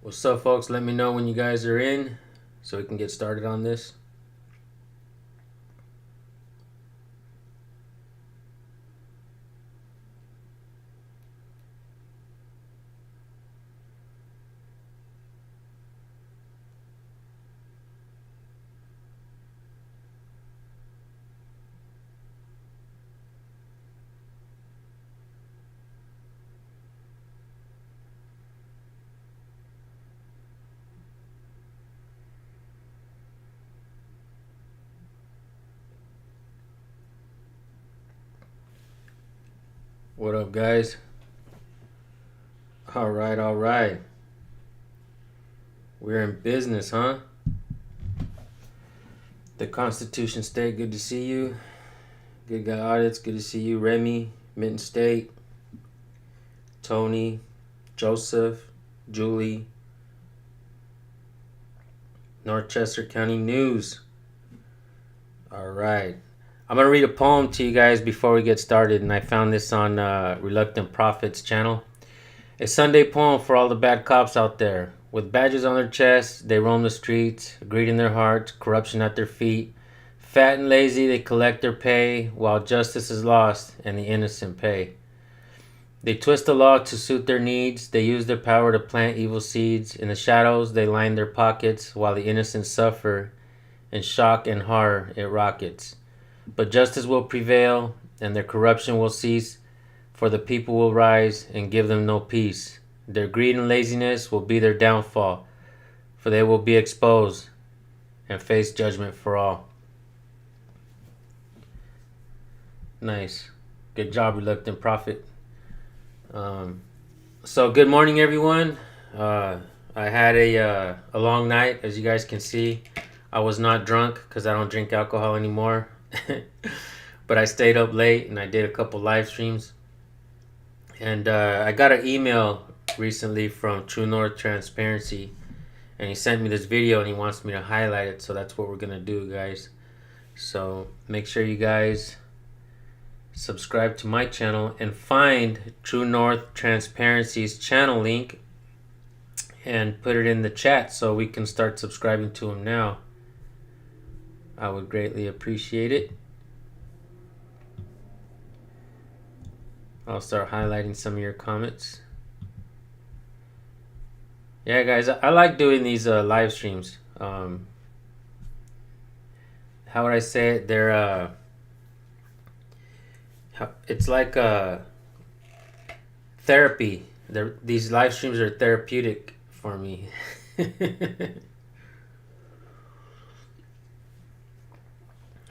What's up, folks? Let me know when you guys are in so we can get started on this. What up, guys? All right. We're in business, huh? The Constitution State, good to see you. Good guy audits, good to see you. Remy, Mitten State, Tony, Joseph, Julie, Northchester County News. All right. I'm going to read a poem to you guys before we get started, and I found this on Reluctant Prophet's channel. A Sunday poem for all the bad cops out there. With badges on their chests, they roam the streets, greed in their hearts, corruption at their feet. Fat and lazy, they collect their pay, while justice is lost and the innocent pay. They twist the law to suit their needs. They use their power to plant evil seeds. In the shadows, they line their pockets, while the innocent suffer. In shock and horror, it rockets. But justice will prevail, and their corruption will cease, for the people will rise and give them no peace. Their greed and laziness will be their downfall, for they will be exposed and face judgment for all. Nice. Good job, Reluctant Prophet. So good morning, everyone. I had a long night, as you guys can see. I was not drunk because I don't drink alcohol anymore. But I stayed up late and I did a couple live streams. And I got an email recently from True North Transparency, and he sent me this video and he wants me to highlight it, so that's what we're gonna do, guys. So make sure you guys subscribe to my channel and find True North Transparency's channel link and put it in the chat so we can start subscribing to him now. I would greatly appreciate it. I'll start highlighting some of your comments. Yeah, guys, I like doing these live streams. How would I say it? They're it's like therapy. These live streams are therapeutic for me.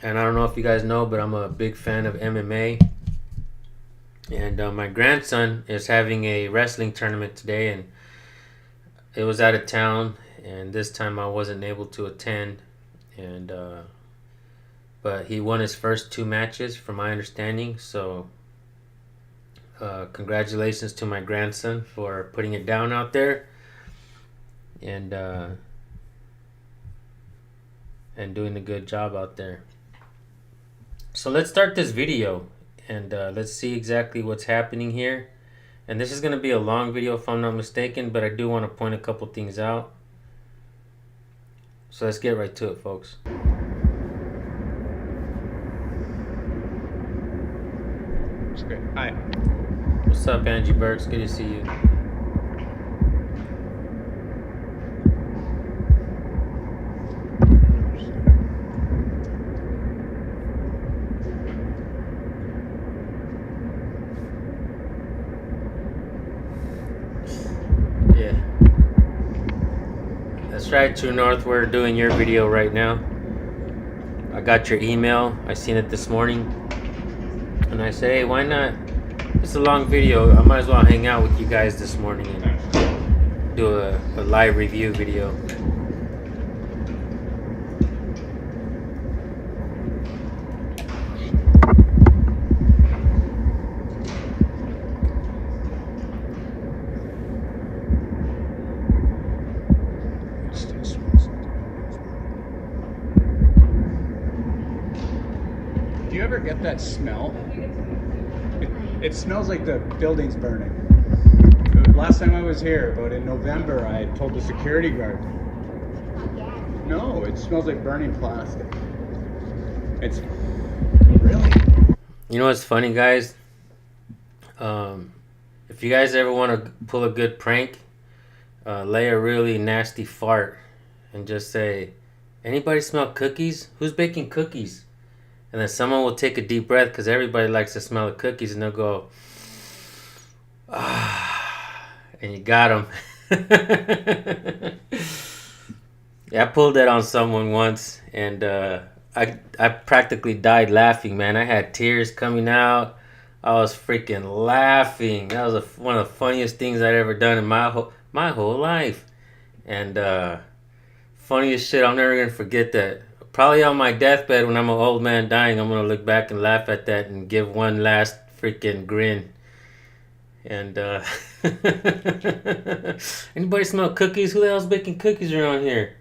And I don't know if you guys know, but I'm a big fan of MMA. And my grandson is having a wrestling tournament today, and it was out of town, and this time I wasn't able to attend. And but he won his first 2 matches, from my understanding. So congratulations to my grandson for putting it down out there, and doing a good job out there. So let's start this video, and let's see exactly what's happening here. And this is going to be a long video if I'm not mistaken, but I do want to point a couple things out. So let's get right to it, folks. It's good. Hi. What's up, Angie Burks? Good to see you. That's right, True North, we're doing your video right now. I got your email, I seen it this morning, and I said, hey, why not? It's a long video, I might as well hang out with you guys this morning and do a live review video. ever get that smell? It smells like the building's burning. Last time I was here, about in November, I told the security guard. No, it smells like burning plastic. It's really. You know what's funny, guys? If you guys ever want to pull a good prank, lay a really nasty fart and just say, "Anybody smell cookies? Who's baking cookies?" And then someone will take a deep breath because everybody likes the smell of cookies, and they'll go, "Ah," and you got them. Yeah, I pulled that on someone once, and I practically died laughing, man. I had tears coming out. I was freaking laughing. That was one of the funniest things I'd ever done in my whole life. And funniest shit, I'm never gonna forget that. Probably on my deathbed when I'm an old man dying, I'm gonna look back and laugh at that and give one last freaking grin. And anybody smell cookies? Who the hell's baking cookies around here?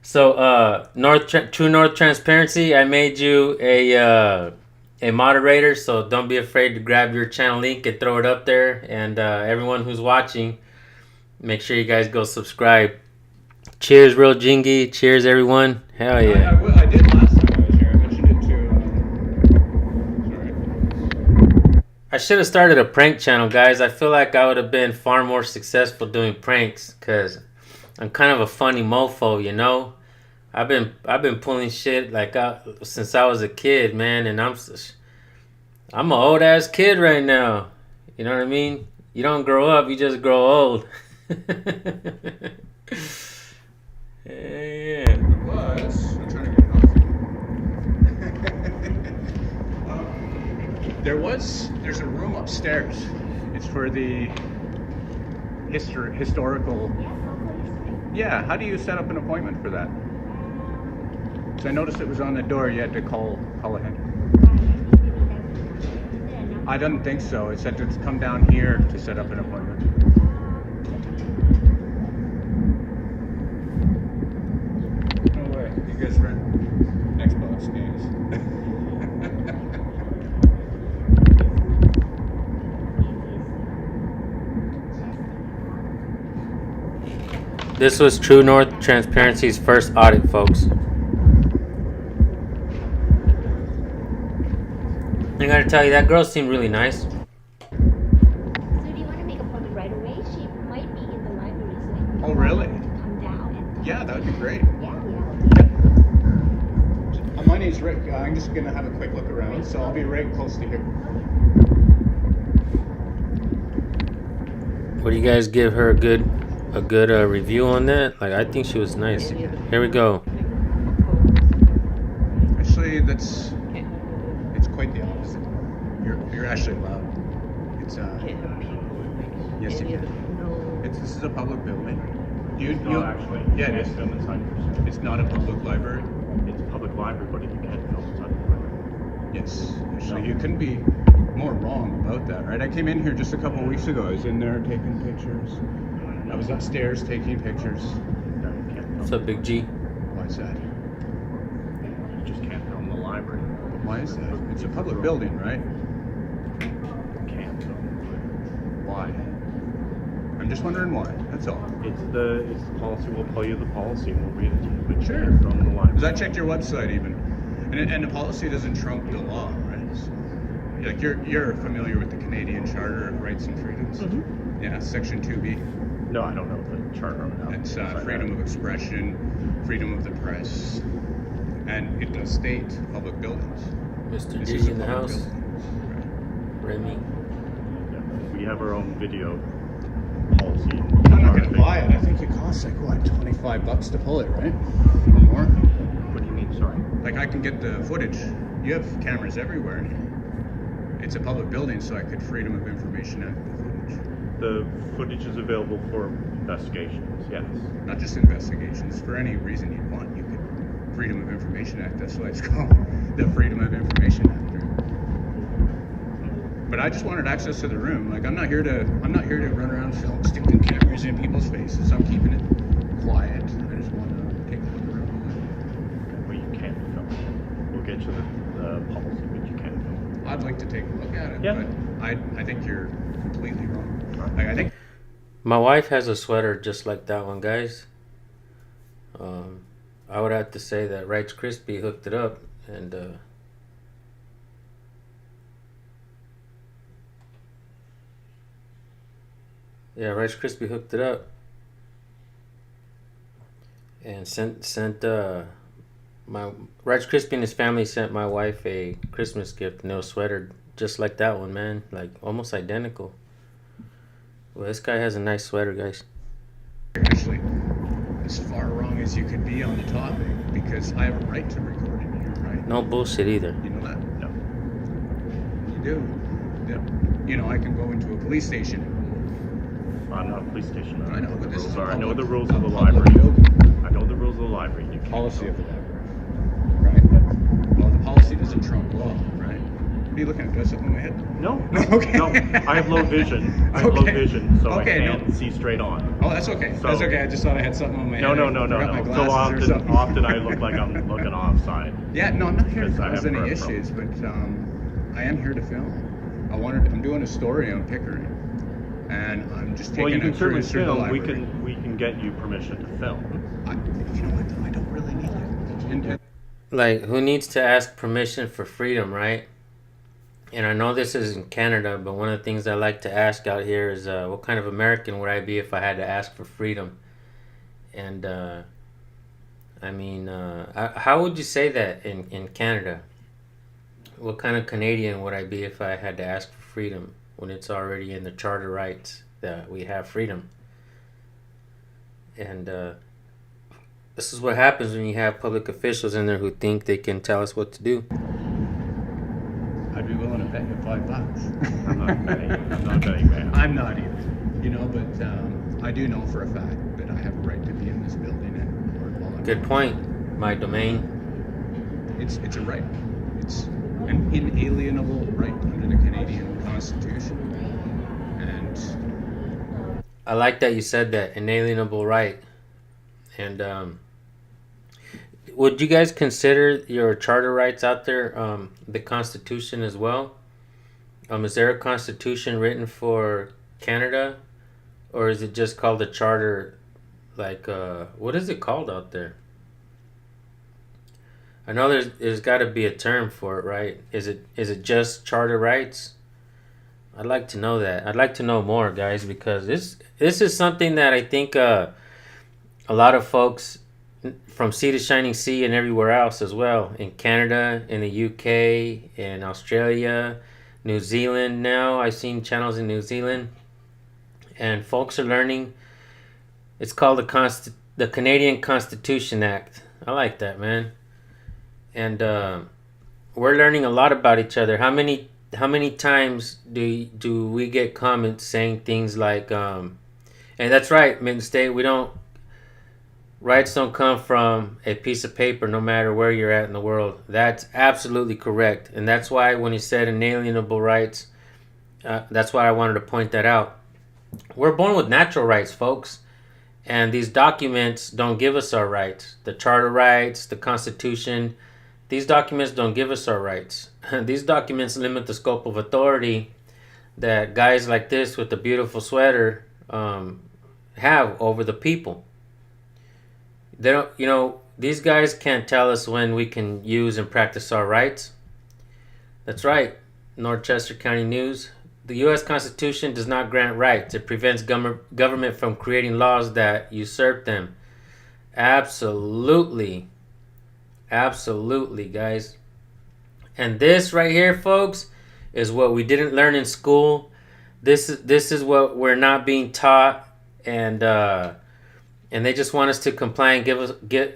So, True North Transparency, I made you a moderator, so don't be afraid to grab your channel link and throw it up there. And everyone who's watching, make sure you guys go subscribe. Cheers, Real Jingy. Cheers, everyone. Hell yeah. I did last time I was here. I mentioned it too. Sorry. I should have started a prank channel, guys. I feel like I would have been far more successful doing pranks because I'm kind of a funny mofo, you know. I've been pulling shit like since I was a kid, man, and I'm an old ass kid right now. You know what I mean? You don't grow up, you just grow old. Yeah. I'm trying to get coffee. There's a room upstairs. It's for the historical. Yeah, how do you set up an appointment for that? So I noticed it was on the door. You had to call ahead. I didn't think so. It said to come down here to set up an appointment. No way. You guys rent Xbox games. This was True North Transparency's first audit, folks. I gotta tell you, that girl seemed really nice. So do you want to make an appointment right away? She might be in the library, so you can Really? come down and Yeah, that would be great. yeah. My name's Rick. I'm just gonna have a quick look around, so I'll be right close to here. What do you guys give her a good review on that? Like, I think she was nice. Here we go. Actually, it's quite the opposite. You're actually loud. It's yes, you can. This is a public building. Actually, yeah, it is film inside the facility. It's not a public library. It's a public library, but you can't film inside the library. Yes, actually, you couldn't be more wrong about that, right? I came in here just a couple of weeks ago. I was in there taking pictures. I was upstairs taking pictures. No, you can't film. What's up, Big G? Why is that? You just can't film the library. Why is that? It's a public building, right? You can't film the library. Why? I'm just wondering why. That's all. It's the policy. We'll tell you the policy and we'll read it to you. But you Sure. can't film the library. Because I checked your website even, and the policy doesn't trump the law, right? So, like you're familiar with the Canadian Charter of Rights and Freedoms? Mm-hmm. Yeah, Section 2B. No, I don't know the charter. It's freedom of expression, freedom of the press, and it does state public buildings. Mr. This D is a in the public house. building. Remy. Yeah, we have our own video policy. I'm not gonna buy it. I think it costs like what, $25 to pull it, right? Or more. What do you mean? Sorry. Like I can get the footage. You have cameras everywhere in here. It's a public building, so I could Freedom of Information Act the footage. The footage is available for investigations. Yes. Not just investigations, for any reason you want. You could Freedom of Information Act. That's why it's called the Freedom of Information Act. Right? But I just wanted access to the room. Like I'm not here to run around sticking cameras in people's faces. I'm keeping it quiet. I just want to take a look around. get you the policy, but you can't film. I'd like to take a look at it, Yeah. but I think you're completely wrong. Like, I think My wife has a sweater just like that one, guys. I would have to say that Rice Krispie hooked it up, and yeah, Rice Krispie hooked it up and sent my Rice Krispie and his family sent my wife a Christmas gift, and it was sweater just like that one, man, like almost identical. Well, this guy has a nice sweater, guys. you're actually as far wrong as you could be on the topic, because I have a right to record in here, right? No bullshit either. You know that? No. You do. Yeah. You know, I can go into a police station. I'm not a police station. I know, but this is a I know public- the rules a of the public library. building. I know the rules of the library. You can't Policy of film. the library. Right? Well, the policy doesn't trump law, right? What are you looking at? Do I have something in my head? No. Okay. No. I have low vision. I have low Okay. vision, so Okay, I can't no. see straight on. Oh, that's okay. So- That's okay. I just thought I had something on my No, head. no, I no, no, forgot my no. So glasses or something. often I look like I'm looking offside. Yeah, no, I'm not here to Because I cause have any peripheral. issues, but I am here to film. I'm doing a story on Pickering, and I'm just taking Well, you can a certainly cruise through the film. library. We can get you permission to film. You know what? Though? I don't really need it. And Like, who needs to ask permission for freedom, right? And I know this is in Canada, but one of the things I like to ask out here is what kind of American would I be if I had to ask for freedom? And I mean, how would you say that in Canada? What kind of Canadian would I be if I had to ask for freedom when it's already in the Charter rights that we have freedom? And this is what happens when you have public officials in there who think they can tell us what to do. I'd be willing to bet you $5. I'm not betting. I'm not betting, man. I'm not either. You know, but I do know for a fact that I have a right to be in this building and work while I'm Good point. My domain. It's a right. It's an inalienable right under the Canadian Constitution. And I like that you said that, inalienable right. And would you guys consider your charter rights out there the Constitution as well? Is there a Constitution written for Canada, or is it just called a charter? Like, what is it called out there? I know there's got to be a term for it, right? Is it just charter rights? I'd like to know that. I'd like to know more, guys, because this is something that I think a lot of folks from sea to shining sea and everywhere else as well, in Canada, in the UK, in Australia, New Zealand now. I've seen channels in New Zealand, and folks are learning. It's called the Canadian Constitution Act. I like that, man. And we're learning a lot about each other. How many times do we get comments saying things like, and that's right, Mitten State, rights don't come from a piece of paper no matter where you're at in the world. That's absolutely correct. And that's why when he said inalienable rights, that's why I wanted to point that out. We're born with natural rights, folks. And these documents don't give us our rights. The Charter rights, the Constitution, these documents don't give us our rights. These documents limit the scope of authority that guys like this with the beautiful sweater have over the people. They don't, these guys can't tell us when we can use and practice our rights. That's right, Northchester County News. The U.S. Constitution does not grant rights. It prevents government from creating laws that usurp them. Absolutely. Absolutely, guys. And this right here, folks, is what we didn't learn in school. This is what we're not being taught, and they just want us to comply and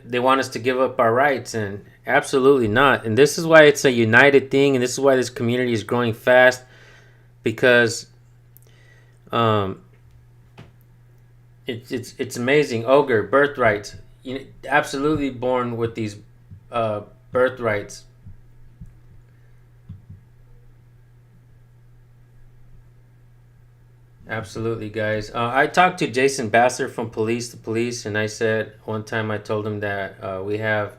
they want us to give up our rights, and absolutely not. And this is why it's a united thing, and this is why this community is growing fast, because it's amazing. Ogre birthrights, absolutely born with these birthrights. Absolutely, guys. I talked to Jason Basser from Police to Police, and I said one time I told him that we have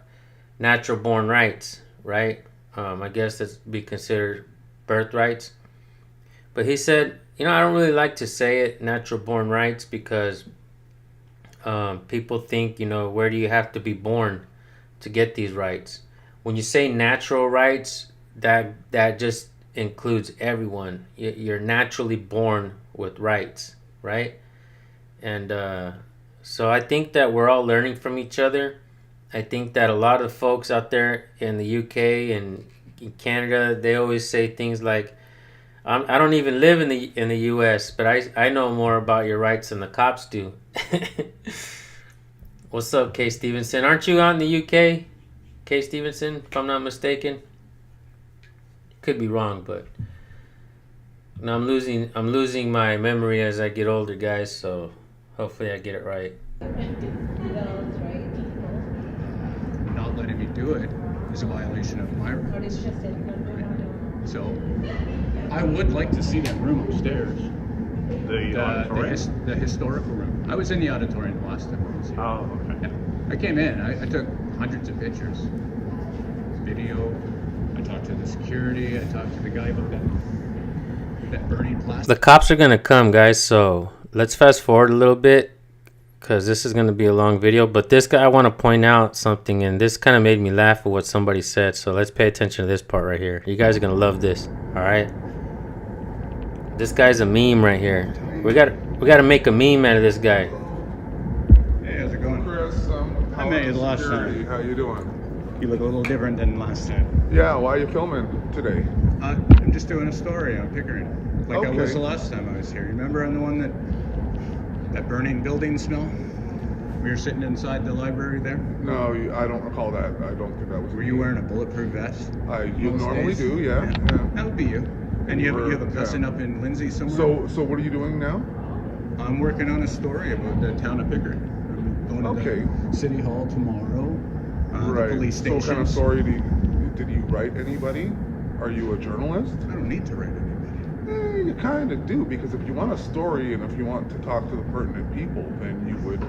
natural born rights, right? I guess that's be considered birthrights. But he said, I don't really like to say it, natural born rights, because people think, where do you have to be born to get these rights? When you say natural rights, that just includes everyone. You're naturally born with rights, right? And so I think that we're all learning from each other. I think that a lot of folks out there in the UK and in Canada, they always say things like, I don't even live in the U.S., but I know more about your rights than the cops do. What's up, Kay Stevenson? Aren't you out in the U.K., Kay Stevenson, if I'm not mistaken? Could be wrong, but no, I'm losing my memory as I get older, guys. So hopefully I get it right. Not letting me do it is a violation of my rights. So I would like to see that room upstairs. The historical room. I was in the auditorium the last time I was here. Oh, okay. Yeah. I came in. I took hundreds of pictures, video. I talked to the security. I talked to the guy about that burning plastic. The cops are gonna come, guys. So let's fast forward a little bit, because this is gonna be a long video. But this guy, I want to point out something, and this kind of made me laugh at what somebody said. So let's pay attention to this part right here. You guys are gonna love this. All right. This guy's a meme right here. We got to make a meme out of this guy. Hey, how's it going? Chris, I met you the last time. How you doing? You look a little different than last time. Yeah, why are you filming today? I'm just doing a story on Pickering. Like I was Okay. the last time I was here. Remember on the one that burning building smell? We were sitting inside the library there. No, I don't recall that. I don't think that was. Were you wearing a bulletproof vest? You most normally days? do, yeah. That would be you. And you have a cousin up in Lindsay somewhere? So what are you doing now? I'm working on a story about the town of Pickering. I'm going to the city hall tomorrow. Right. The police station. So what kind of story did you write anybody? Are you a journalist? I don't need to write anybody. You kind of do, because if you want a story and if you want to talk to the pertinent people, then you would,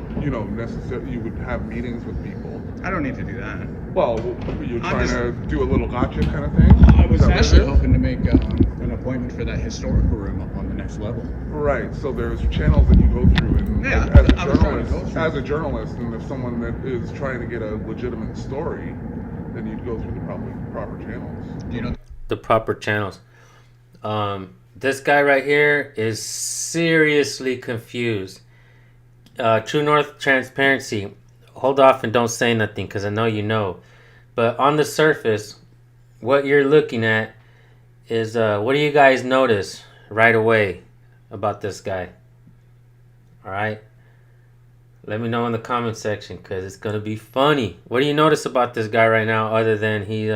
necessarily you would have meetings with people. I don't need to do that. Well, you're trying just- to do a little gotcha kind of thing. I was Is that what it actually is? hoping to make an appointment for that historical room up on the next level. Right. So there's channels that you go through, and Yeah, as I was trying to go through. as a journalist, and if someone that is trying to get a legitimate story, then you'd go through the proper channels. Do you know? The proper channels. This guy right here is seriously confused. True North Transparency. Hold off and don't say nothing, because I know you know. But on the surface, what you're looking at is what do you guys notice right away about this guy? All right. Let me know in the comment section, because it's gonna be funny. What do you notice about this guy right now, other than he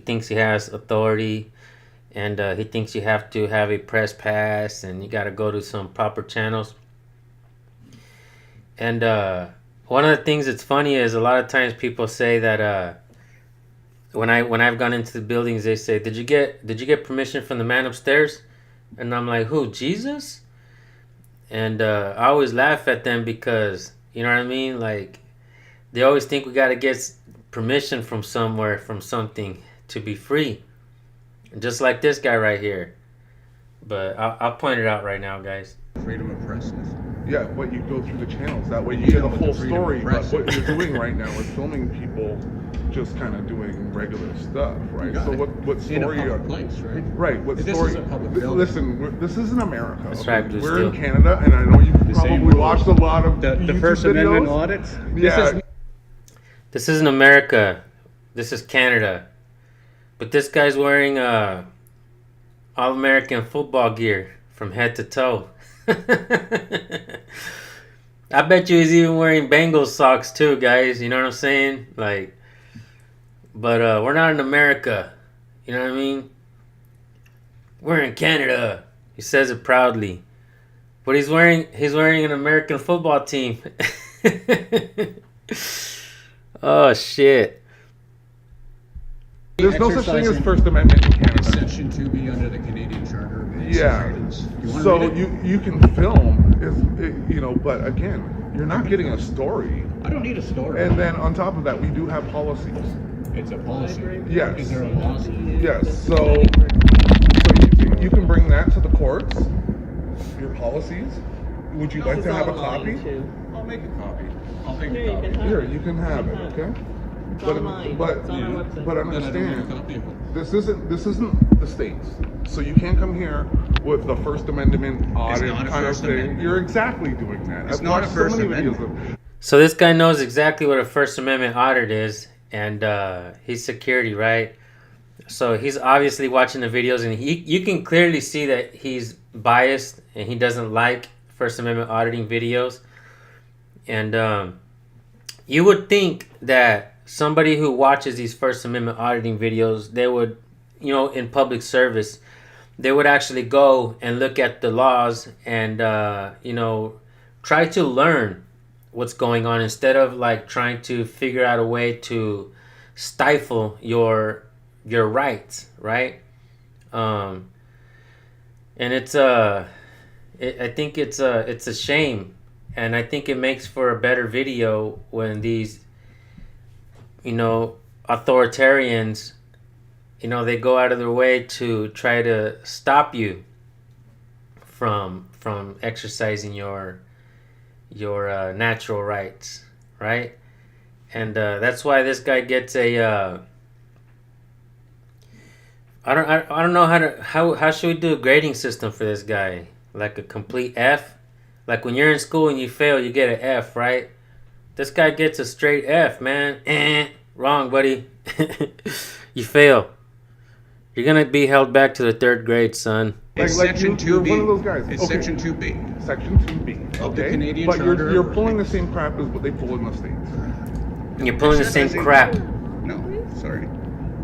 thinks he has authority, and he thinks you have to have a press pass, and you got to go to some proper channels. And one of the things that's funny is a lot of times people say that when I've gone into the buildings, they say, "Did you get permission from the man upstairs?" And I'm like, "Who, Jesus?" And I always laugh at them, because you know what I mean. Like, they always think we got to get permission from somewhere, from something, to be free. Just like this guy right here. But I'll point it out right now, guys. Freedom of press is. Yeah, but you go through the channels. That way you Yeah, get a but full the freedom of story. But press. what you're doing right now is filming people just kind of doing regular stuff, right? got So it. what In a story? public place, right? Right. What This story? is a public building. Listen, this isn't America. That's okay? right, Blue We're Steel. in Canada, and I know you The same probably rules. watched a lot of The YouTube First Amendment videos. audits? Yeah. This isn't America. This is Canada. But this guy's wearing All-American football gear from head to toe. I bet you he's even wearing Bengals socks too, guys. You know what I'm saying? Like, but we're not in America. You know what I mean? We're in Canada. He says it proudly. But he's wearing an American football team. Oh shit. There's no such thing as Exercising First Amendment in Canada. Section 2B under the Canadian Charter. of Rights Yeah. and Freedoms. You wanna So read it? you can film, but again, you're not getting a story. I don't need a story. And then on top of that, we do have policies. It's a policy. Yes. Is there a lawsuit? Yes. So you can bring that to the courts. Your policies. Would you like to have a copy? I'll make a copy. I'll make Here, a you can copy. have Here, you can have it. Okay. It's online. It's on our website. But Then I don't need a understand, copy of it. this isn't the states. So you can't come here with the First Amendment audit not a kind of First thing. Amendment. You're exactly doing that. It's I've not a watched First so many videos Amendment. of. So this guy knows exactly what a First Amendment audit is, and he's security, right? So he's obviously watching the videos, and you can clearly see that he's biased and he doesn't like First Amendment auditing videos. And you would think that somebody who watches these First Amendment auditing videos, they would, in public service, they would actually go and look at the laws and, try to learn what's going on instead of like trying to figure out a way to stifle your rights, right? And it's I think it's a shame, and I think it makes for a better video when these authoritarians, they go out of their way to try to stop you from exercising your natural rights, right? And that's why this guy gets a I don't know how should we do a grading system for this guy? Like a complete F? Like when you're in school and you fail, you get an F, right? This guy gets a straight F, man. Wrong, buddy. You fail. You're gonna be held back to the 3rd grade, son. It's Like Section you're 2B. one of those guys. It's Okay. Section 2B. Section 2B. Of the Okay. Canadian But Charter you're of pulling the Rights. same crap as what they pull in the states. You're pulling the same crap. No, sorry.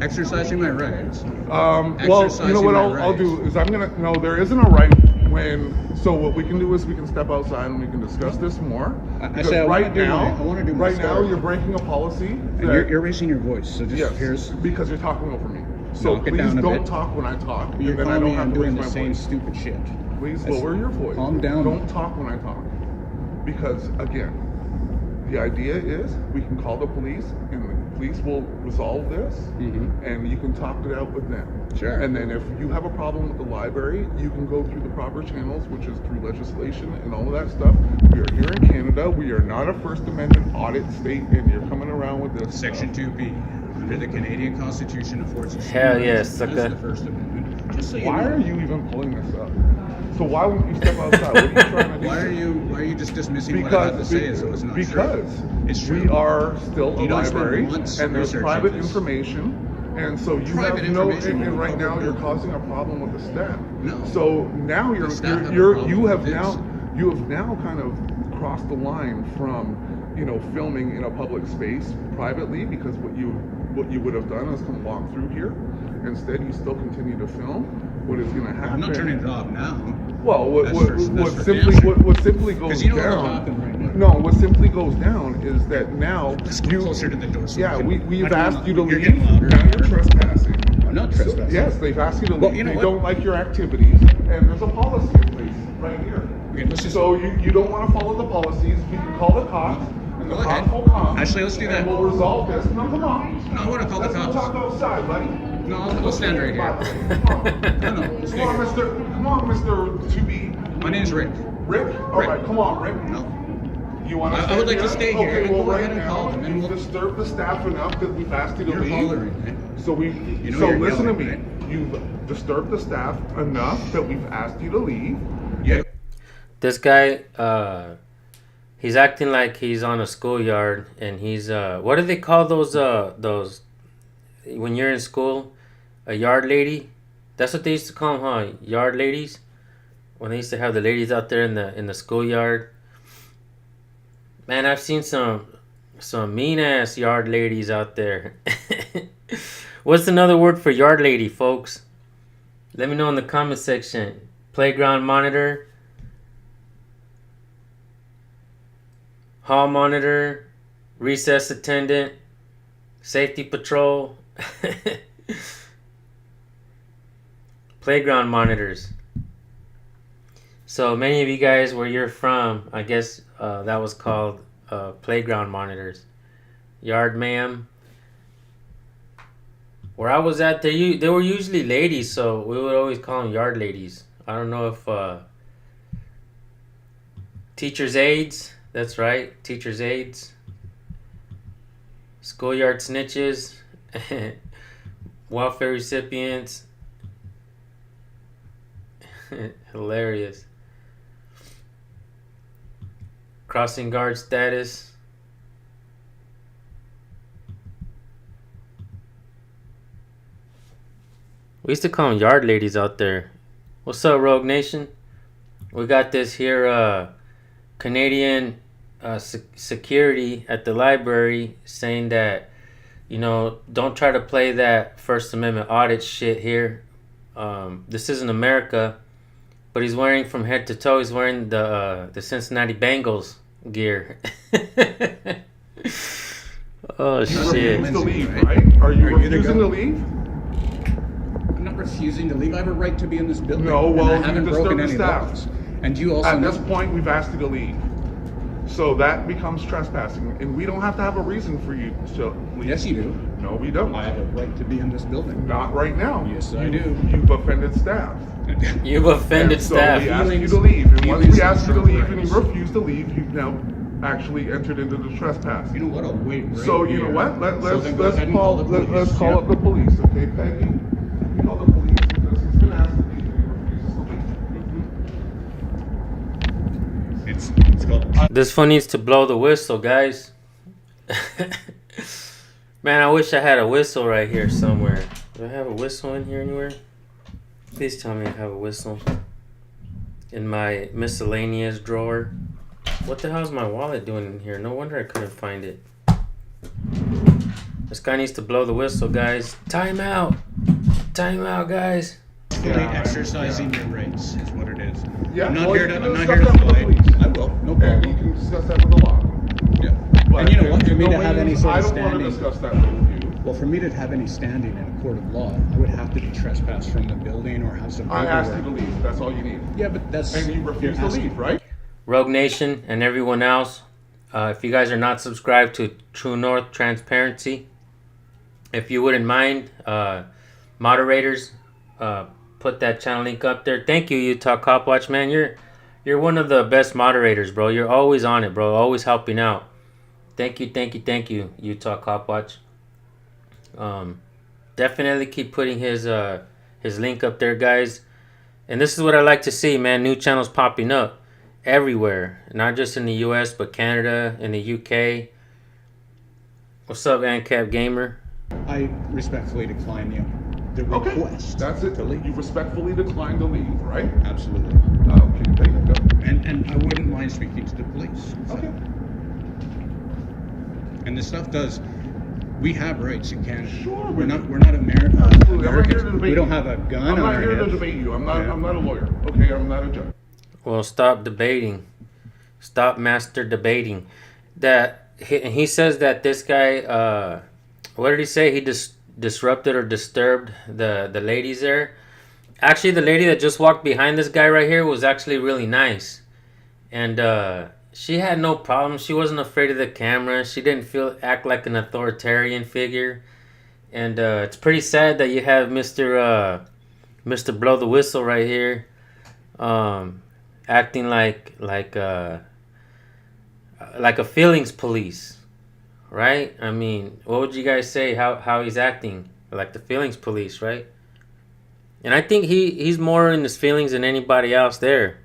Exercising my rights. Well, you know Exercising what my I'll rights. do is no, there isn't a right when. So what we can do is we can step outside and we can discuss this more. I Because say I right wanna do now, my- I wanna do my right now story. you're breaking a policy. And that- you're raising your voice, so just yes, here's. because you're talking over me. So Knock it please down a don't bit. talk when I talk, You're and then I calling don't me have I'm to raise doing my the same voice. stupid shit. Please That's- lower your voice. Calm down. Don't talk when I talk. Because again, the idea is we can call the police and the police will resolve this and you can talk it out with them. Sure. And then if you have a problem with the library, you can go through the proper channels, which is through legislation and all of that stuff. We are here in Canada. We are not a First Amendment audit state, and you're coming around with this Section stuff. 2B, under the Canadian Constitution, affords us Hell human yes, rights sucker. as the First Amendment. Just so you Why know. are you even pulling this up? So why wouldn't you step outside? What are you trying to do? Why are you just dismissing what I have to say as though it's not true? Because It's true. we are still a You don't spend library, months and there's researching private this. information, and so you Private have no. information And will right now public you're knowledge. causing a problem with the staff. No. So now The staff have a problem you have with this. now you have now kind of crossed the line from filming in a public space privately, because what you would have done is come walk through here. Instead, you still continue to film. What is going to happen? I'm not turning it off now. Well, what That's for simply damn sure. what simply goes 'Cause you know what'll down? happen right now. No, what simply goes down is that now Let's get closer to the door so Yeah, we can- we've I don't asked know, you to you're leave. getting louder. Now you're trespassing. I'm not trespassing. Yes, they've asked you to leave. Well, you know they what? don't like your activities, and there's a policy in place right here. Okay, let's just- So you don't want to follow the policies. We can call the cops, and the Go cops ahead. will come. Actually, let's do that. And we'll resolve this. No, come on. No, I want to call the Let's go cops. talk outside, buddy. No, I'll stand right here. Come on. No, no, stay Come on, here. Come on, Mr. 2B. My name's Rick. Rick? All Rick. right, come on, Rick. No. You want to I would like to stay here Okay, and well, go right ahead and now, call them, and you've we'll- disturbed the staff enough that we've asked you to You're leave. hollering, right? So we, know so you're listen to yelling, me. right? You've disturbed the staff enough that we've asked you to leave. Yeah. This guy, he's acting like he's on a schoolyard, and he's what do they call those when you're in school, a yard lady? That's what they used to call them, huh? Yard ladies. When they used to have the ladies out there in the schoolyard. Man, I've seen some mean ass yard ladies out there. What's another word for yard lady, folks? Let me know in the comment section. Playground monitor, hall monitor, recess attendant, safety patrol, playground monitors. So many of you guys, where you're from, I guess that was called playground monitors. Yard ma'am, Where I was at, they were usually ladies, so we would always call them yard ladies. I don't know if teachers' aides. That's right, teachers' aides. Schoolyard snitches, welfare recipients. Hilarious. Crossing guard status. We used to call them yard ladies out there. What's up, Rogue Nation? We got this here Canadian security at the library saying that, don't try to play that First Amendment audit shit here. This isn't America, but he's wearing from head to toe. He's wearing the Cincinnati Bengals gear. Oh shit! Refuse to leave, right? Are you refusing to leave? I'm not refusing to leave. I have a right to be in this building. No, and well, I haven't you broken disturbed the any staff. laws. And you also At know. this point, we've asked you to leave. So that becomes trespassing, and we don't have to have a reason for you to leave. Yes, you do. No, we don't. I have a right to be in this building. Not right now. Yes, I do. You've offended staff. You've offended And so staff. we asked you to leave, and once we asked you to leave and you refused to leave, you've now actually entered into the trespass. You know what? I'll wait right So you here. know what? So then go ahead and call the police. Let's call up the police, okay, Peggy? You call the police because he's been asked to leave and he refuses to leave. It's called. This one needs to blow the whistle, guys. Man, I wish I had a whistle right here somewhere. Do I have a whistle in here anywhere? Please tell me I have a whistle in my miscellaneous drawer. What the hell is my wallet doing in here? No wonder I couldn't find it. This guy needs to blow the whistle, guys. Time out. Time out, guys. Fully exercising your rights is what it is. Yeah, I'm not well, here you to. can I'm not discuss here to that with the fight. police. I will. No And you problem. can discuss that with the law. Yeah. But And you know what? For me to no have way- any sort I of don't want to standing. discuss that with you. Well, for me to have any standing in a court of law, I would have to be trespassed from the building or have some. I asked you to paperwork. leave, that's all you need. Yeah, but that's. And you refuse to you're asking- leave, right? Rogue Nation and everyone else, if you guys are not subscribed to True North Transparency, if you wouldn't mind, moderators, put that channel link up there. Thank you, Utah Cop Watch, man. You're one of the best moderators, bro. You're always on it, bro. Always helping out. Thank you, Utah Cop Watch. Definitely keep putting his link up there, guys. And this is what I like to see, man. New channels popping up everywhere, not just in the U.S. but Canada, in the U.K. What's up, ANCAP Gamer? I respectfully decline the Okay, request. that's it. To leave. You respectfully declined to leave, right? Absolutely. Okay, there you go. And I wouldn't mind speaking to the police. So. Okay. And this stuff does. We have rights in Canada. Sure, We're we not. do. We're not Absolutely. I'm not here to Americans. debate We don't you. have a gun I'm on not our here to head. debate you. I'm not. Yeah. I'm not a lawyer. Okay, I'm not a judge. Well, stop debating. Stop master debating. That he says that this guy. What did he say? He disrupted or disturbed the ladies there. Actually, the lady that just walked behind this guy right here was actually really nice, and she had no problem. She wasn't afraid of the camera. She didn't act like an authoritarian figure, and it's pretty sad that you have Mr. Blow the Whistle right here, acting like a feelings police, right? I mean, what would you guys say? How he's acting like the feelings police, right? And I think he's more in his feelings than anybody else there.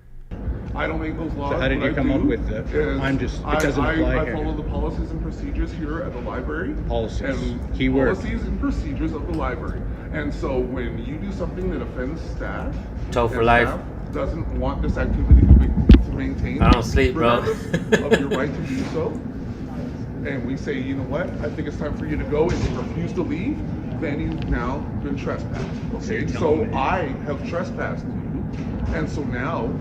I don't make those laws. So how did What you I come do up with that? is I'm just. It doesn't apply I here. follow the policies and procedures here at the library. Policies. And Keyword. policies and procedures of the library. And so when you do something that offends staff, Toe for and life. staff doesn't want this activity to maintain. I don't sleep, bro. regardless of your right to do so. And we say, you know what? I think it's time for you to go. And you refuse to leave, then you've now been trespassed. Okay, so I have trespassed you, and so now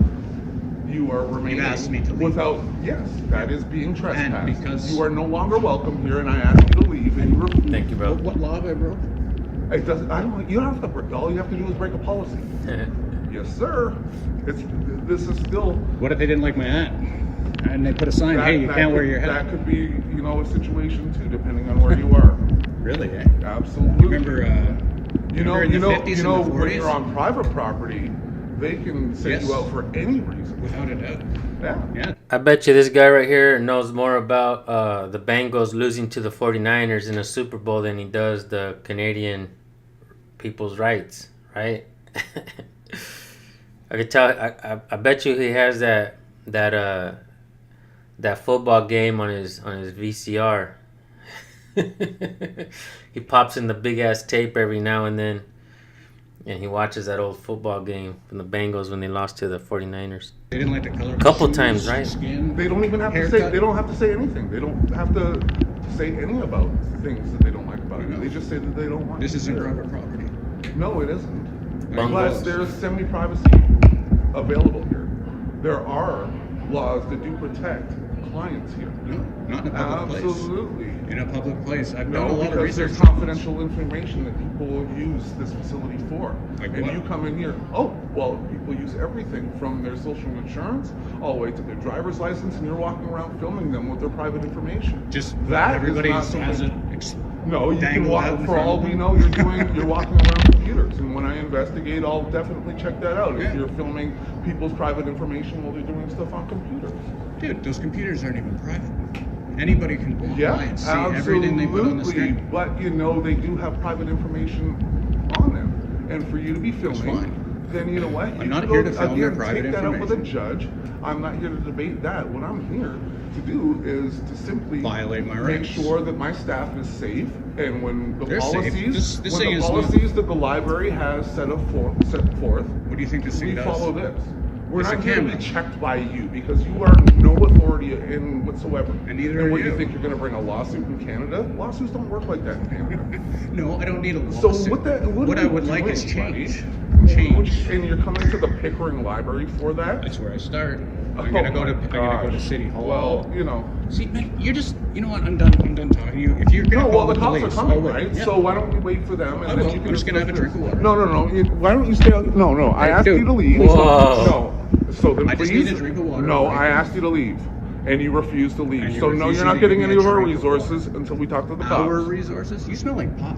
you are remaining asked me to leave. without. Yes, that is being trespassed. because- you are no longer welcome here, and I ask you to leave, and you refuse. Thank you, bro. What law have I broke? It doesn't. I don't. You don't have to break. All you have to do is break a policy. Yes, sir. This is still. What if they didn't like my hat? And they put a sign, hey, you can't wear your That hat. could be, a situation too, depending on where you are. Really, eh? Absolutely. Remember, You know, in the 50s you and know, the when 40s? you're on private property, they can send Yes. you out for any reason. Without a doubt. Yeah. Yeah. I bet you this guy right here knows more about the Bengals losing to the 49ers in a Super Bowl than he does the Canadian people's rights, right? I could tell. I bet you he has that football game on his VCR. He pops in the big ass tape every now and then, and he watches that old football game from the Bengals when they lost to the 49ers. They didn't like the color. of Couple shoes, times, right? Skin, They don't even have to say. haircut. They don't have to say anything. They don't have to say any about things that they don't like about I it. know. They just say that they don't want. This it. isn't private property. No, it isn't. Bungalows. Plus, there's semi-privacy available here. There are laws that do protect clients here. No, not in a public Absolutely. place. In a public place. I've done a No, lot of because research. there's confidential information that people use this facility for. Like and what? you come in here, oh, well, people use everything from their social insurance all the way to their driver's license, and you're walking around filming them with their private information. Just that everybody is not has something. it. No, you can dangled walk, out in for front all of we them. know, you're walking around computers. And when I investigate, I'll definitely check that out. Yeah. If you're filming people's private information while they're doing stuff on computers. Dude, those computers aren't even private. Anybody can walk Yeah, by and see everything they put on the absolutely. screen. But you know, they do have private information on them. And for you to be filming, fine. then you know what? I'm You not can here go- to film your again, private take that up with a information. judge. I'm not here to debate that. What I'm here to do is to simply Violate my make rights. sure that my staff is safe, and when the They're safe. policies, This when thing the is not- policies that the library has set forth, What do you think this we thing does? follow this. We're It's a not here to be camera. checked by you because you are no authority in whatsoever. And neither And are what you. you think you're going to bring a lawsuit in Canada? Lawsuits don't work like that in Canada. No, I don't need a So lawsuit. what I are would you like doing, is change. buddy? Change. And you're coming to the Pickering Library for that? That's where I start. I'm Oh gonna go to. my I'm gonna go to gosh. City Hall. Well, you know. See, man, you're just. You know what? I'm done. I'm done talking to you. If you're gonna No, call well, the cops are police, coming, I'll wait. right? Yeah. So why don't we wait for them? I And then will. you can I'm just gonna have a discuss drink of this. water. No. Why don't you stay out? No. I Hey, asked dude, you to leave. please don't. No. So then I please. just need a drink of water. No, Thank I you. asked you to leave. And you refused to leave. And you're So no, refusing you're not to getting give any me of a our drink of resources until we talk to the cops. Our resources? You smell like pot.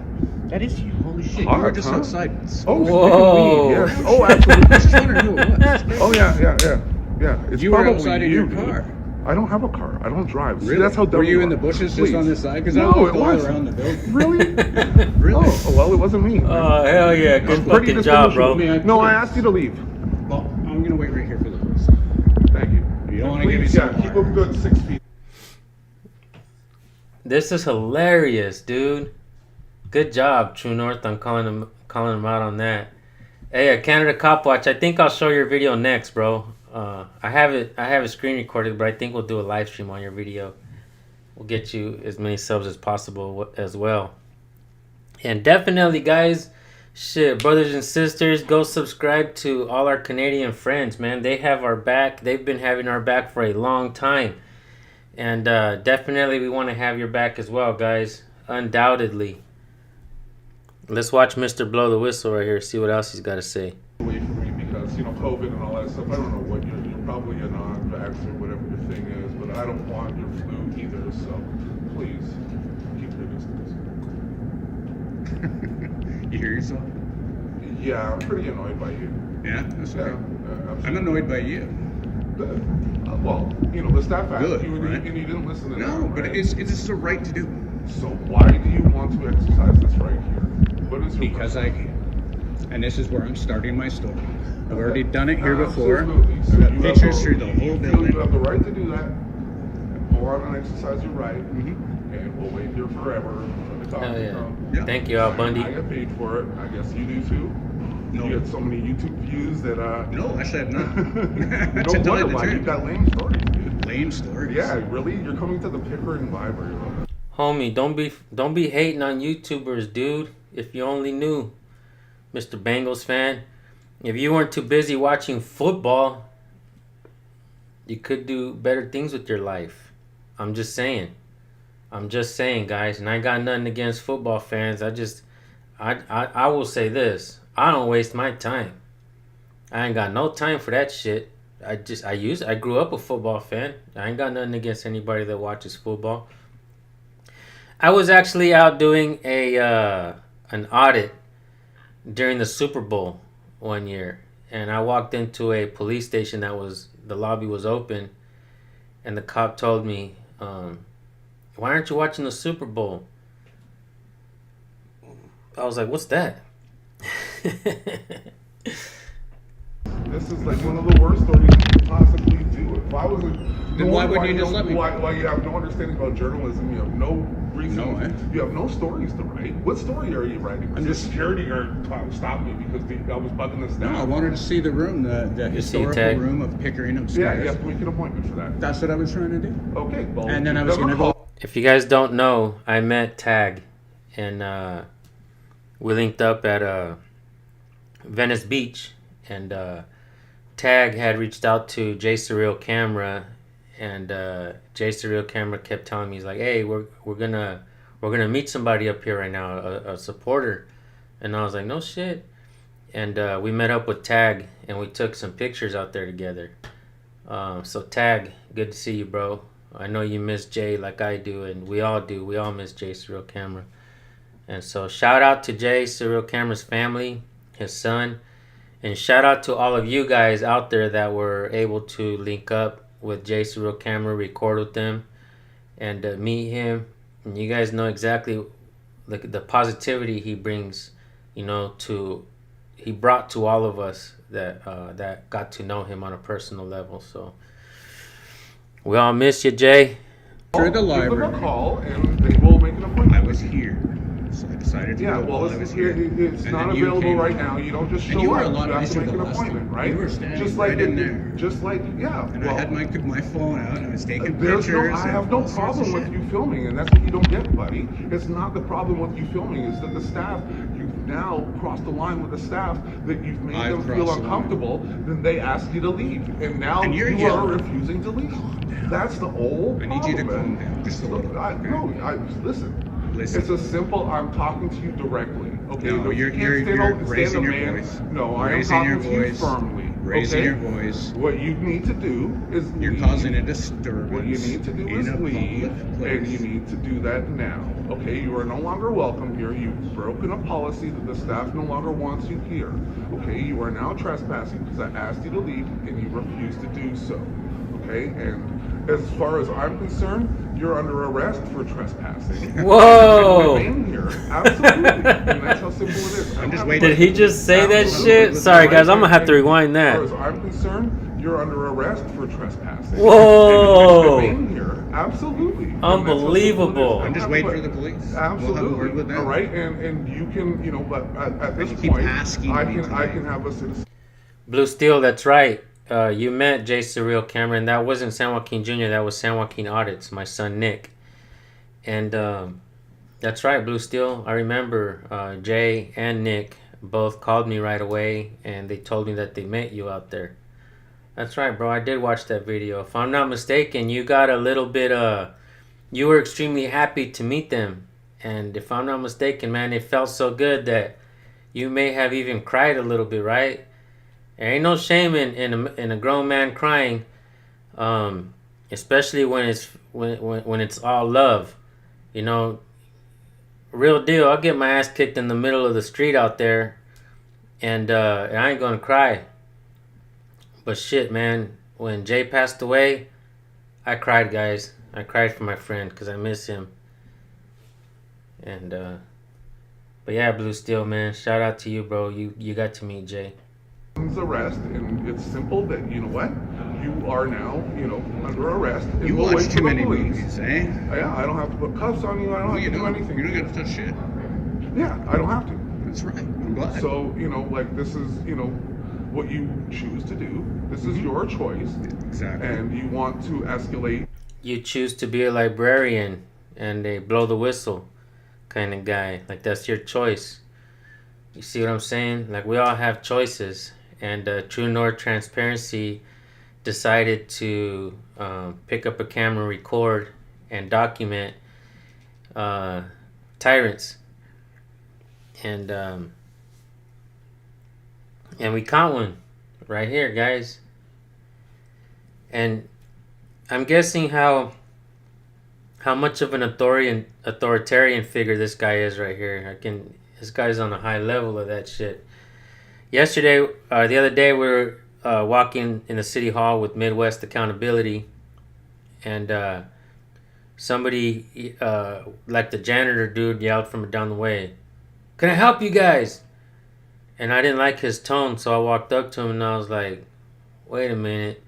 That is you. Holy shit! Pot, You were just huh? outside. Oh, Whoa. weed, yes. Oh, absolutely. I just wondering who it was. Oh yeah. It's You were probably outside in you, your dude. car. I don't have a car. I don't drive. See, Really? that's how dumb Were you in are. the bushes just Please. on this side? 'Cause I no, looked it all wasn't. around the building. Really? Really? Oh, well, it wasn't me. Oh hell yeah! Good I'm pretty fucking job, bro. distinguishable. No, I asked you to leave. Well, I'm gonna wait right here for the police. Thank you. You don't wanna give me Please, some yeah, keep water. them good 6 feet. This is hilarious, dude. Good job, True North, on calling him out on that. Hey, Canada Cop Watch. I think I'll show your video next, bro. I have it screen recorded, but I think we'll do a live stream on your video. We'll get you as many subs as possible as well. And definitely, guys, shit, brothers and sisters, go subscribe to all our Canadian friends, man. They have our back. They've been having our back for a long time. And definitely we want to have your back as well, guys. Undoubtedly. Let's watch Mr. Blow the Whistle right here. See what else he's got to say. Away from me because, you know, COVID and all that stuff. I don't know what you're probably a non-vax or whatever your thing is, but I don't want your flu either. So please keep your distance. You hear yourself? Yeah, I'm pretty annoyed by you. Yeah, that's okay. Absolutely. I'm annoyed by you. Well, you know, the staff asked Good, you and, right? and you didn't listen to No, them, but right? it's just a right to do. So why do you want to exercise this right here? What is your Because I purpose? can. And this is where I'm starting my story. I've already done it here before. Absolutely. So I've got you have pictures through the whole you feel building. You have the right to do that. And go out and exercise your right. And we'll wait here forever for the cops Hell to yeah. come. Yeah. Thank you, Al Bundy. I get paid for it. I guess you do too. No. You get so many YouTube views that No, I said no. no To tell you wonder the why you truth. got lame stories, dude. Lame stories. Yeah, really? You're coming to the Pickering Library. Homie, don't be hating on YouTubers, dude. If you only knew, Mr. Bengals fan. If you weren't too busy watching football, you could do better things with your life. I'm just saying, guys. And I got nothing against football fans. I will say this. I don't waste my time. I ain't got no time for that shit. I grew up a football fan. I ain't got nothing against anybody that watches football. I was actually out doing a an audit during the Super Bowl one year, and I walked into a police station that was the lobby was open, and the cop told me, "Why aren't you watching the Super Bowl?" I was like, "What's that?" This is like one of the worst stories you could possibly do. If I was a, Then why wouldn't you just let me? Why you have no understanding about journalism? You have no reason. No, eh? You have no stories to write. What story are you writing? I'm just- security guard stopped me because I was bugging this down. No, I wanted to see the room, the historical Tag? room of Pickering Yeah, upstairs. you have to make an appointment for that. That's what I was trying to do. Okay, well, And then I give was them a gonna go. call. If you guys don't know, I met Tag, and we linked up at Venice Beach, and Tag had reached out to Jay Surreal Camera, and Jay Surreal Camera kept telling me, he's like, "Hey, we're gonna meet somebody up here right now, a supporter," and I was like, "No shit," and we met up with Tag, and we took some pictures out there together. So Tag, good to see you, bro. I know you miss Jay like I do, and we all do. We all miss Jay Surreal Camera. And so shout out to Jay Surreal Camera's family, his son, and shout out to all of you guys out there that were able to link up with Jay Surreal Camera, record with them, and meet him. And you guys know exactly the positivity he brings, you know, he brought to all of us that got to know him on a personal level. So we all miss you, Jay. Through the Give library. them a call, and they will make an appointment. I was here, so I decided to Yeah, go well, while I was here. it's And not then you available came right along. now. You don't just show And you were up. a lot You have to nicer make the an last appointment, time. right? You were standing just like right in there. Just like, yeah. And well, I had my phone out and I was taking there's pictures. no, I and have no all sorts of problem with shit. you filming, and that's what you don't get, buddy. It's not the problem with you filming. It's that the staff, you've now crossed the line with the staff, that you've made I've them feel crossed the line. uncomfortable. Then they ask you to leave, and now And you're you are yelling. refusing to leave. That's the whole I need you to problem, calm man. down just a little. Listen. Listen. It's a simple. I'm talking to you directly. Okay. No, you you're can't stand raising a your man. voice. No, I am Raising talking your to you voice. firmly. Raising okay? your voice. What you need to do is You're leave. causing a disturbance. What you need to do in is a leave, public place. and you need to do that now. Okay, you are no longer welcome here. You've broken a policy that the staff no longer wants you here. Okay, you are now trespassing because I asked you to leave and you refused to do so. Okay, and as far as I'm concerned, you're under arrest for trespassing. Whoa! You can remain here, absolutely, and that's how simple it is. I'm just have waiting. Did he just say that Absolutely. shit? Sorry, guys, I'm gonna have to rewind As that. far as I'm concerned, you're under arrest for trespassing. Whoa. And you can remain here, absolutely. And that's how simple it is. Unbelievable. I'm just waiting for the police. Absolutely. We'll have a word with them. All right, and you can, but at this You keep point, asking I me can tonight. have a citizen. Blue Steel, that's right. You met Jay Surreal Camera, and that wasn't San Joaquin Jr., that was San Joaquin Audits, my son Nick. And that's right, Blue Steel. I remember Jay and Nick both called me right away, and they told me that they met you out there. That's right, bro. I did watch that video. If I'm not mistaken, you got a little bit, you were extremely happy to meet them. And if I'm not mistaken, man, it felt so good that you may have even cried a little bit, right? There ain't no shame in a grown man crying, especially when it's all love, you know. Real deal. I'll get my ass kicked in the middle of the street out there, and I ain't gonna cry. But shit, man, when Jay passed away, I cried, guys. I cried for my friend because I miss him. And but yeah, Blue Steel, man, shout out to you, bro. You got to meet Jay. Arrest, and it's simple that you know what, you are now under arrest. And You we'll watch wait too for the many police. movies, eh? Yeah, I don't have to put cuffs on you. I don't No, you have to do don't. anything. You don't get to touch shit. Yeah, I don't have to. That's right. I'm glad. So this is what you choose to do. This is your choice, Exactly. and you want to escalate. You choose to be a librarian and a blow the whistle kind of guy. Like, that's your choice. You see what I'm saying? Like, we all have choices. And True North Transparency decided to pick up a camera, record, and document tyrants. And we caught one right here, guys. And I'm guessing how how much of an authoritarian figure this guy is right here. This guy's on a high level of that shit. Yesterday, the other day, we were walking in the city hall with Midwest Accountability, and somebody, like the janitor dude, yelled from down the way, "Can I help you guys?" And I didn't like his tone, so I walked up to him and I was like, "Wait a minute,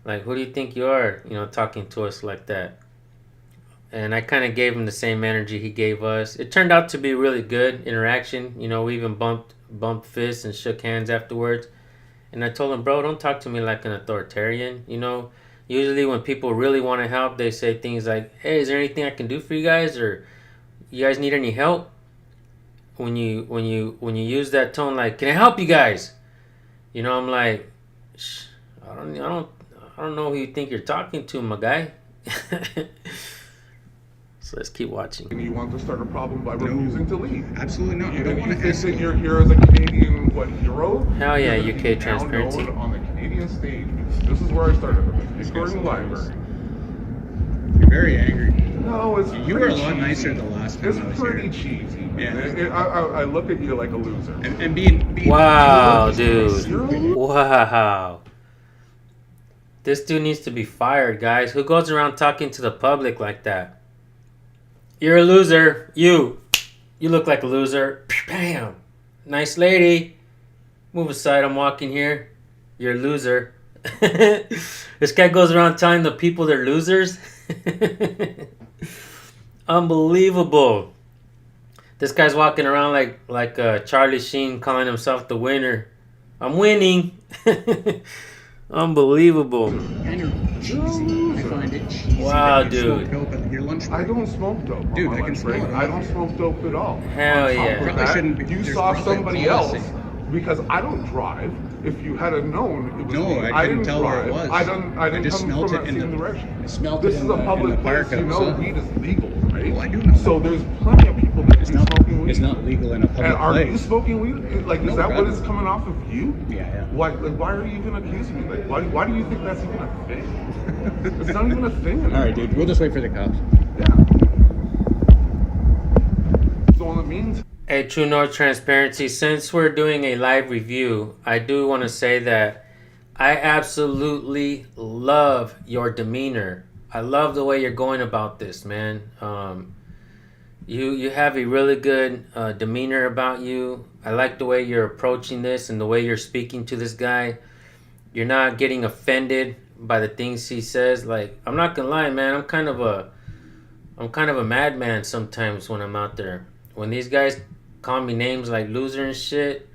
like, who do you think you are? You know, talking to us like that." And I kind of gave him the same energy he gave us. It turned out to be really good interaction. You know, we even bumped fists and shook hands afterwards. And I told him, "Bro, don't talk to me like an authoritarian." You know, usually when people really want to help, they say things like, "Hey, is there anything I can do for you guys?" Or "You guys need any help?" When you use that tone, like, "Can I help you guys?" You know, I'm like, I don't know who you think you're talking to, my guy. So let's keep watching. And you want to start a problem by refusing to leave. Absolutely not. You I don't want to think that you're here as a Canadian hero? Hell yeah, You're UK now transparency. known on the Canadian stage. This is where I started, at the Pickering Library. You're very angry. No, it's You were a lot cheesy. nicer the last time It's I was pretty here. cheesy. Yeah. I look at you like a loser. And being Wow, dude. You're a loser. Wow. This dude needs to be fired, guys. Who goes around talking to the public like that? You're a loser. You look like a loser. Bam. Nice lady. Move aside. I'm walking here. You're a loser. This guy goes around telling the people they're losers. Unbelievable. This guy's walking around like Charlie Sheen, calling himself the winner. I'm winning. Unbelievable. kind of cheesy. I find it cheesy. Wow, that you dude. smoke dope at your lunch break. I don't smoke dope. Dude, on my I can lunch break. smell it. I don't smoke dope at all. Hell On top yeah. of Probably that, shouldn't be- You there's saw probably somebody policy. else because I don't drive. If you had known, it was No, me. I didn't didn't tell where drive. it was. I didn't just come smelled from it that in same the direction. I smelled This it is in a the public park place. You know, outside. weed is legal, right? Oh, I do know. So there's plenty of people that It's do not. smoking weed. It's not legal in a public And are place. you smoking weed? Like, No, is that what brother. is coming off of you? Yeah. Why are you even accusing me? Like, why do you think that's even a thing? It's not even a thing anymore. All right, dude. We'll just wait for the cops. Yeah. So in the meantime, Hey, True North Transparency, since we're doing a live review, I do want to say that I absolutely love your demeanor. I love the way you're going about this, man. You have a really good demeanor about you. I like the way you're approaching this and the way you're speaking to this guy. You're not getting offended by the things he says. Like, I'm not gonna lie, man. I'm kind of a madman sometimes when I'm out there. When these guys call me names like loser and shit,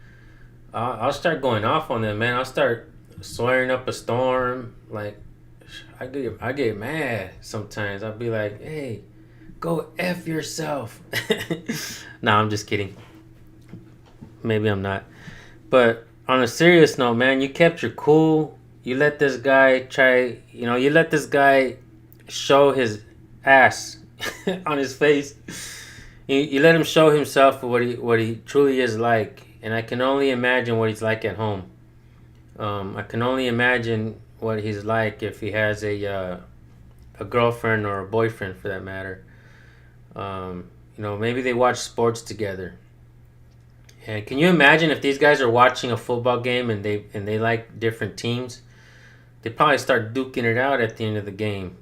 I'll start going off on them, man. I'll start swearing up a storm. Like, I get mad sometimes. I'll be like, "Hey, go F yourself." Nah, I'm just kidding. Maybe I'm not. But on a serious note, man, you kept your cool. You let this guy you let this guy show his ass on his face. You let him show himself for what he truly is like, and I can only imagine what he's like at home. I can only imagine what he's like if he has a girlfriend or a boyfriend, for that matter. Maybe they watch sports together. And can you imagine if these guys are watching a football game and they like different teams? They probably start duking it out at the end of the game,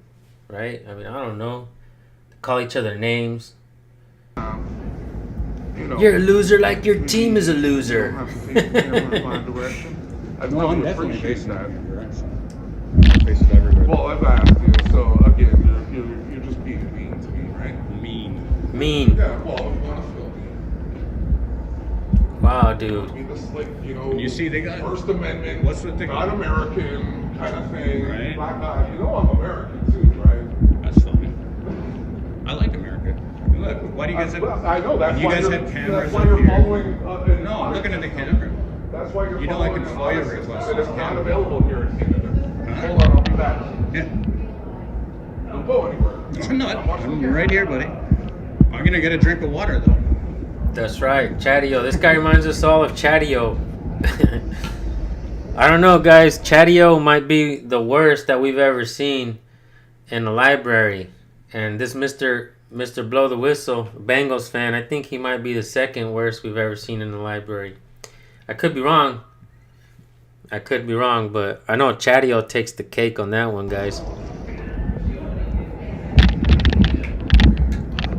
right? I mean, I don't know. Call each other names. You're a loser like your team is a loser. I No, I'm really definitely appreciate facing that. in your direction. Faces everywhere. Well, I've asked you, so again, you're just being mean to me, right? Mean. Yeah, well, if you want to feel mean. Wow, dude. I mean, this like, You see, they got First Amendment, What's with the- not American kind of thing. Right. Black guy, I'm American too, right? That's funny. I like America. Look, why do you guys have? I know that's you why guys you're, have cameras that's why up you're here. following. No, I'm looking at the camera. That's why you're You know I following can fly an over honest close system. to It's the not camera. available here in Canada. Huh? Hold on, I'll be back. Yeah. Don't go anywhere. I'm not. watching the I'm camera. right here, buddy. I'm gonna get a drink of water though. That's right, Chatio. This guy reminds us all of Chatio. I don't know, guys. Chatio might be the worst that we've ever seen in the library. And this Mr. Blow the Whistle, Bengals fan, I think he might be the second worst we've ever seen in the library. I could be wrong. But I know Chatio takes the cake on that one, guys.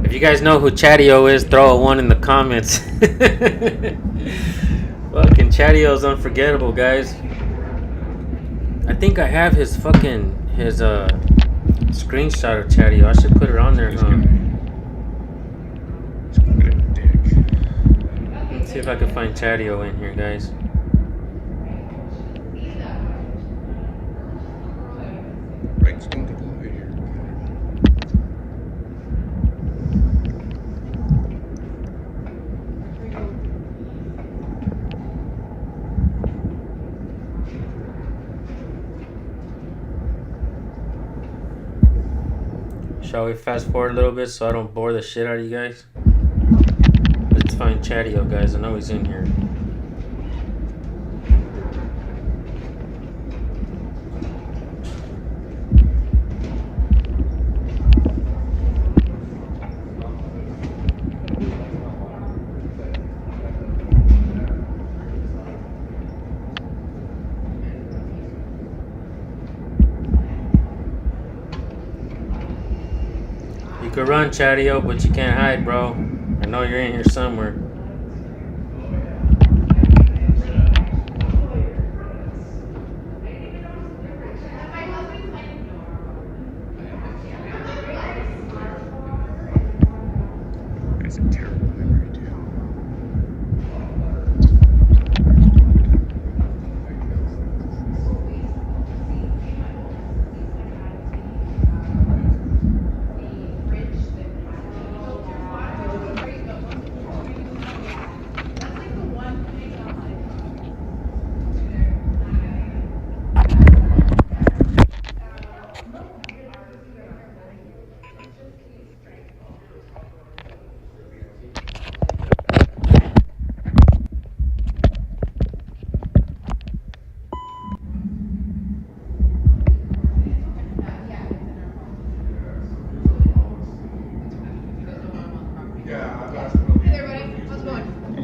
If you guys know who Chatio is, throw a 1 in the comments. Fucking Chatio's unforgettable, guys. I think I have his screenshot of Chatio. I should put it on there, huh? Let's see if I can find Chatio in here, guys. Right, stone to blow here. Shall we fast forward a little bit so I don't bore the shit out of you guys? Let's find Chatio, guys. I know he's in here. You could run, Chatio, but you can't hide, bro. I know you're in here somewhere. That's a terrible memory, too.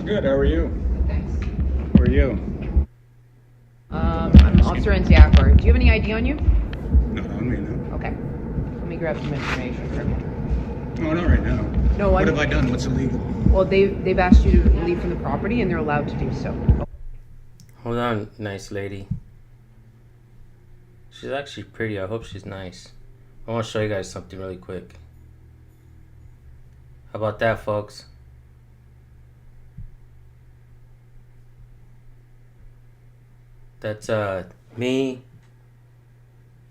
Good, how are you? Thanks. Who are you? I'm Officer Nziakor. Do you have any ID on you? Not on me, no. Okay. Let me grab some information from you. No, not right now. No, What have I done? What's illegal? Well, they've asked you to leave from the property, and they're allowed to do so. Hold on, nice lady. She's actually pretty. I hope she's nice. I want to show you guys something really quick. How about that, folks? That's me,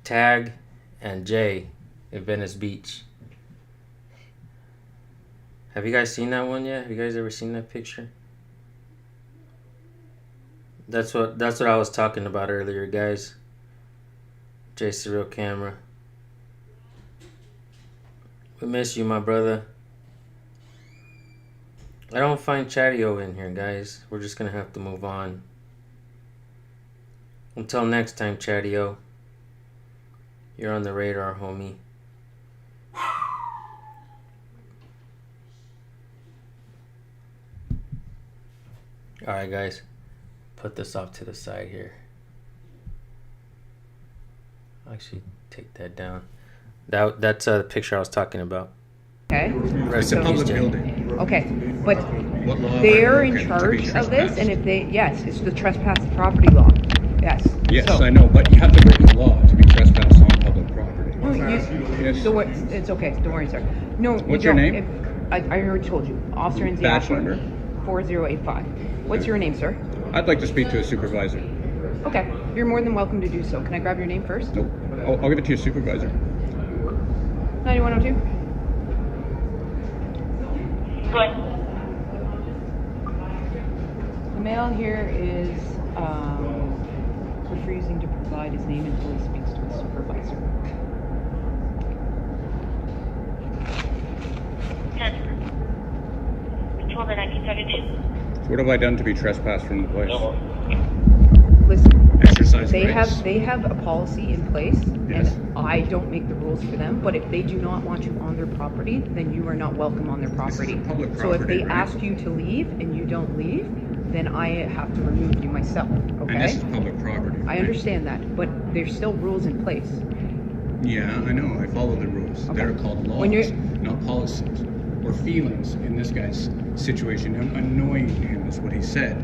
Tag, and Jay in Venice Beach. Have you guys seen that one yet? Have you guys ever seen that picture? That's what I was talking about earlier, guys. Jay Surreal Camera. We miss you, my brother. I don't find Chatio in here, guys. We're just gonna have to move on. Until next time, Chatio. You're on the radar, homie. Alright, guys. Put this off to the side here. I'll actually take that down. That's the picture I was talking about. Okay. It's a public building. Okay, but What law? they're in Okay, to be charge of this, trespassed. and if they, yes, it's the trespass property law. Yes. Yes, So- I know, but you have to break the law to be trespassed on public property. No, Yes. don't worry, it's okay. Don't worry, sir. No. What's you your don't. name? I already told you. Officer Nziakor. Badge number? 4085. What's your name, sir? I'd like to speak to a supervisor. Okay. You're more than welcome to do so. Can I grab your name first? Nope. I'll give it to your supervisor. 9102. The male here is refusing to provide his name until he speaks to his supervisor. Control the 1932. So what have I done to be trespassed from the place? Listen, Exercise they rights. have a policy in place, Yes. and I don't make the rules for them, but if they do not want you on their property, then you are not welcome on their property. This is public So if property, they right? ask you to leave and you don't leave, then I have to remove you myself, okay? And this is public property. I right? understand that, but there's still rules in place. Yeah, I know. I follow the rules. Okay. They're called laws, When you're- not policies or feelings. In this guy's situation, annoying him is what he said.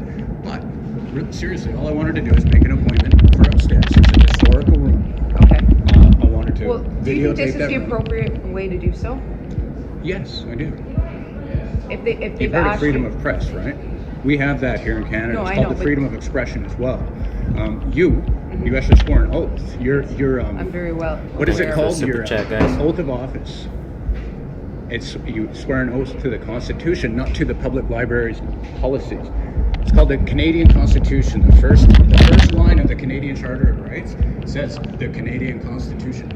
But seriously, all I wanted to do is make an appointment for upstairs. It's a historical room. Okay. I wanted to Well, do you think this videotape is that the room. appropriate way to do so? Yes, I do. If they've You've heard of asked freedom you, of press, right? We have that here in Canada. No, It's I called know, the but- freedom of expression as well. You actually swore an oath. You're I'm very well. What is it aware. called? Super Your chat, guys. oath of office. It's you swear an oath to the Constitution, not to the public library's policies. It's called the Canadian Constitution. The first line of the Canadian Charter of Rights says the Canadian Constitution.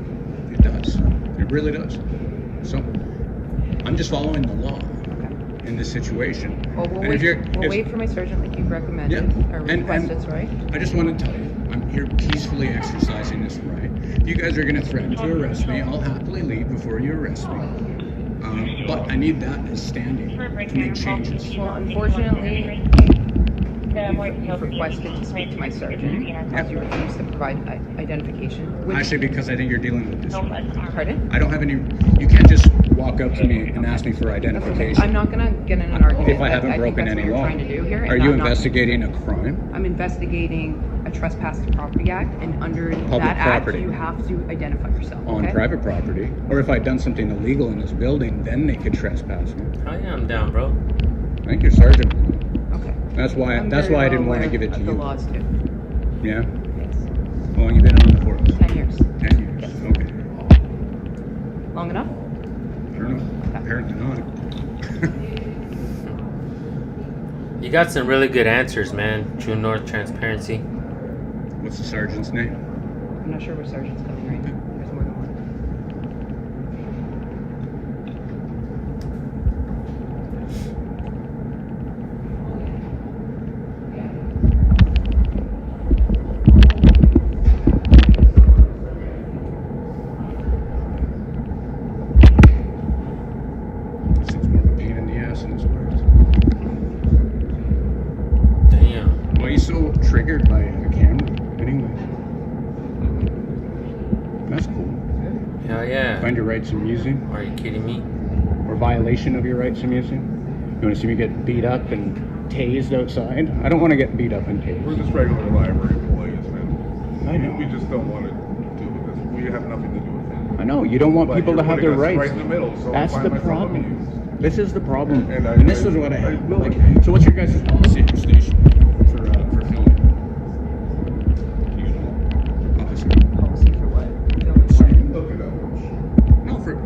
It does. It really does. So I'm just following the law in this situation. Well, we'll And if you're- we'll if- wait for my sergeant like you've recommended, or requested, sorry. I just want to tell you, I'm here peacefully exercising this right. If you guys are going to threaten to arrest me, I'll happily leave before you arrest me. But I need that as standing to make changes. Well, unfortunately, you've requested to speak to my sergeant as you refuse to provide identification. Which, Actually, because I think you're dealing with this. pardon? I don't have any. You can't just walk up to me and ask me for identification. I'm not gonna get in an argument. If I haven't think broken that's any what you're law. trying to do here, Are and you I'm not- investigating a crime? I'm investigating a trespass to property act, and under Public that act, property. you have to identify yourself. On okay? private property, or if I'd done something illegal in this building, then they could trespass me. Oh yeah, I'm down, bro. Thank you, Sergeant. Okay. That's why. I'm That's very why I well didn't want to aware give it to of the you. laws too. Yeah. Yes. How long you been on the force? 10 years. 10 years. Yes. Okay. Long enough? I don't know. Apparently not. You got some really good answers, man. True North transparency. What's the sergeant's name? I'm not sure where sergeant's coming right now. There's more than one. This seems more of a pain in the ass than it's worth. Damn. Why are you so triggered by a camera? Anyway. That's cool. Hell yeah. Find your rights in using, Are you kidding me? or violation of your rights in using. You want to see me get beat up and tased outside? I don't want to get beat up and We're tased. just regular library employees, man. I know. We just don't want to deal with this. We have nothing to do with it. I know, you don't want But people to you're have their putting us rights. right in the middle, so I That's find the myself problem. amused. This is the problem. And this is what I have. will. Like, so what's your guys' policy at your station for filming? You know, officer. Policy for what? Filming what? Look it up. No, for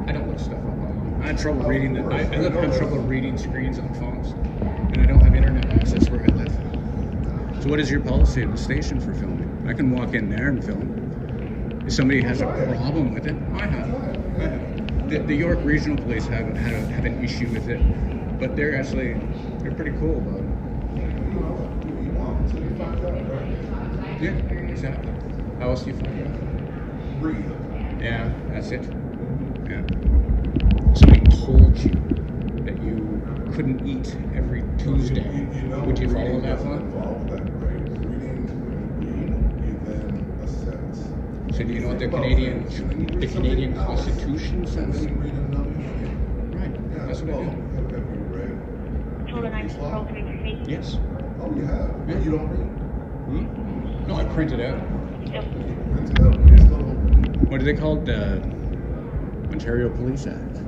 I don't look stuff up online. I have trouble reading the. I have trouble reading screens on phones, and I don't have internet access where I live. So what is your policy at the station for filming? I can walk in there and film. If somebody has a problem with it, I have. The York Regional Police have an issue with it, but they're pretty cool about it. Yeah, exactly. How else do you find out? Yeah, that's it. Yeah. Somebody told you that you couldn't eat every Tuesday. Would you follow that one? So do you know what the Canadian Constitution says? Right. That's what I do. Yes. Oh, you have? Yeah. You don't read? No, I printed out. Print it out. It's a little- What are they called? The Ontario Police Act.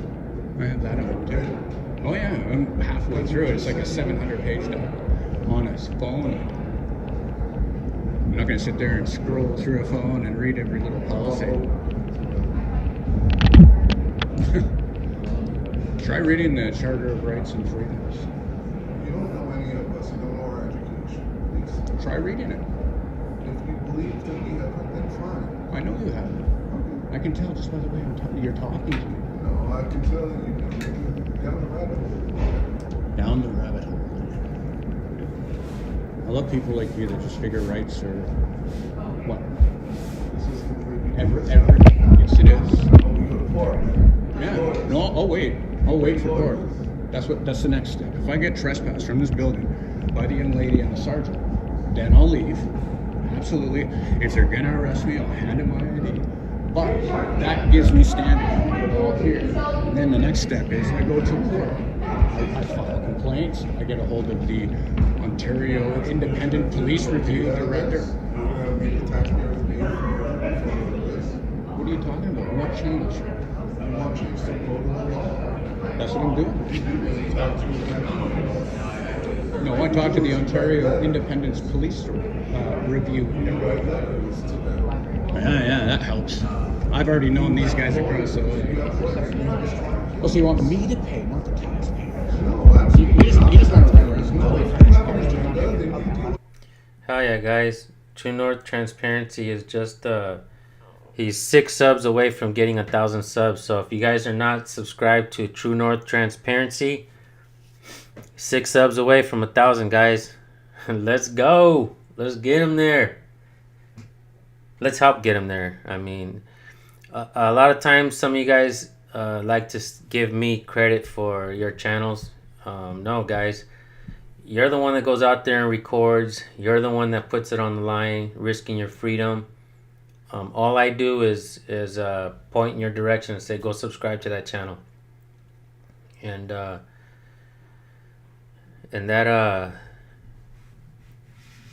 I have that out too. Oh yeah, I'm halfway through it. It's like a 700-page doc on a phone. I'm not going to sit there and scroll through a phone and read every little policy. Try reading the Charter of Rights and Freedoms. You don't know any of us. You don't know our education. Please. Try reading it. If you believe that we haven't, then fine. I know you have. Okay. I can tell just by the way you're talking to me. No, I can tell you down the rabbit hole. Down the rabbit hole. I love people like you that just figure rights or what. This is completely Yes, it is. Oh, we go to court. Yeah. No, I'll wait. I'll wait for court. That's the next step. If I get trespassed from this building by the young lady and the sergeant, then I'll leave. Absolutely. If they're gonna arrest me, I'll hand them my ID. But that gives me standing all here. And then the next step is I go to court. I file complaints. I get a hold of the Ontario Independent Police Review Director. We're gonna make the taxpayers pay for this. What are you talking about? I want change. You want change to vote on the law. That's what I'm doing. You talk to them. No, I talked to the Ontario Independence Police Review. You write letters to them. Yeah, that helps. I've already known these guys across the way. Oh, so you want me to pay, not the taxpayers? No, absolutely. You just want to run around. No, the taxpayers do not. Hell yeah, guys. True North Transparency is just he's 6 subs away from getting 1,000 subs. So if you guys are not subscribed to True North Transparency, 6 subs away from 1,000, guys. Let's go. Let's get him there. Let's help get him there. I mean, a lot of times some of you guys like to give me credit for your channels. No, guys. You're the one that goes out there and records. You're the one that puts it on the line, risking your freedom. All I do is point in your direction and say, go subscribe to that channel. And that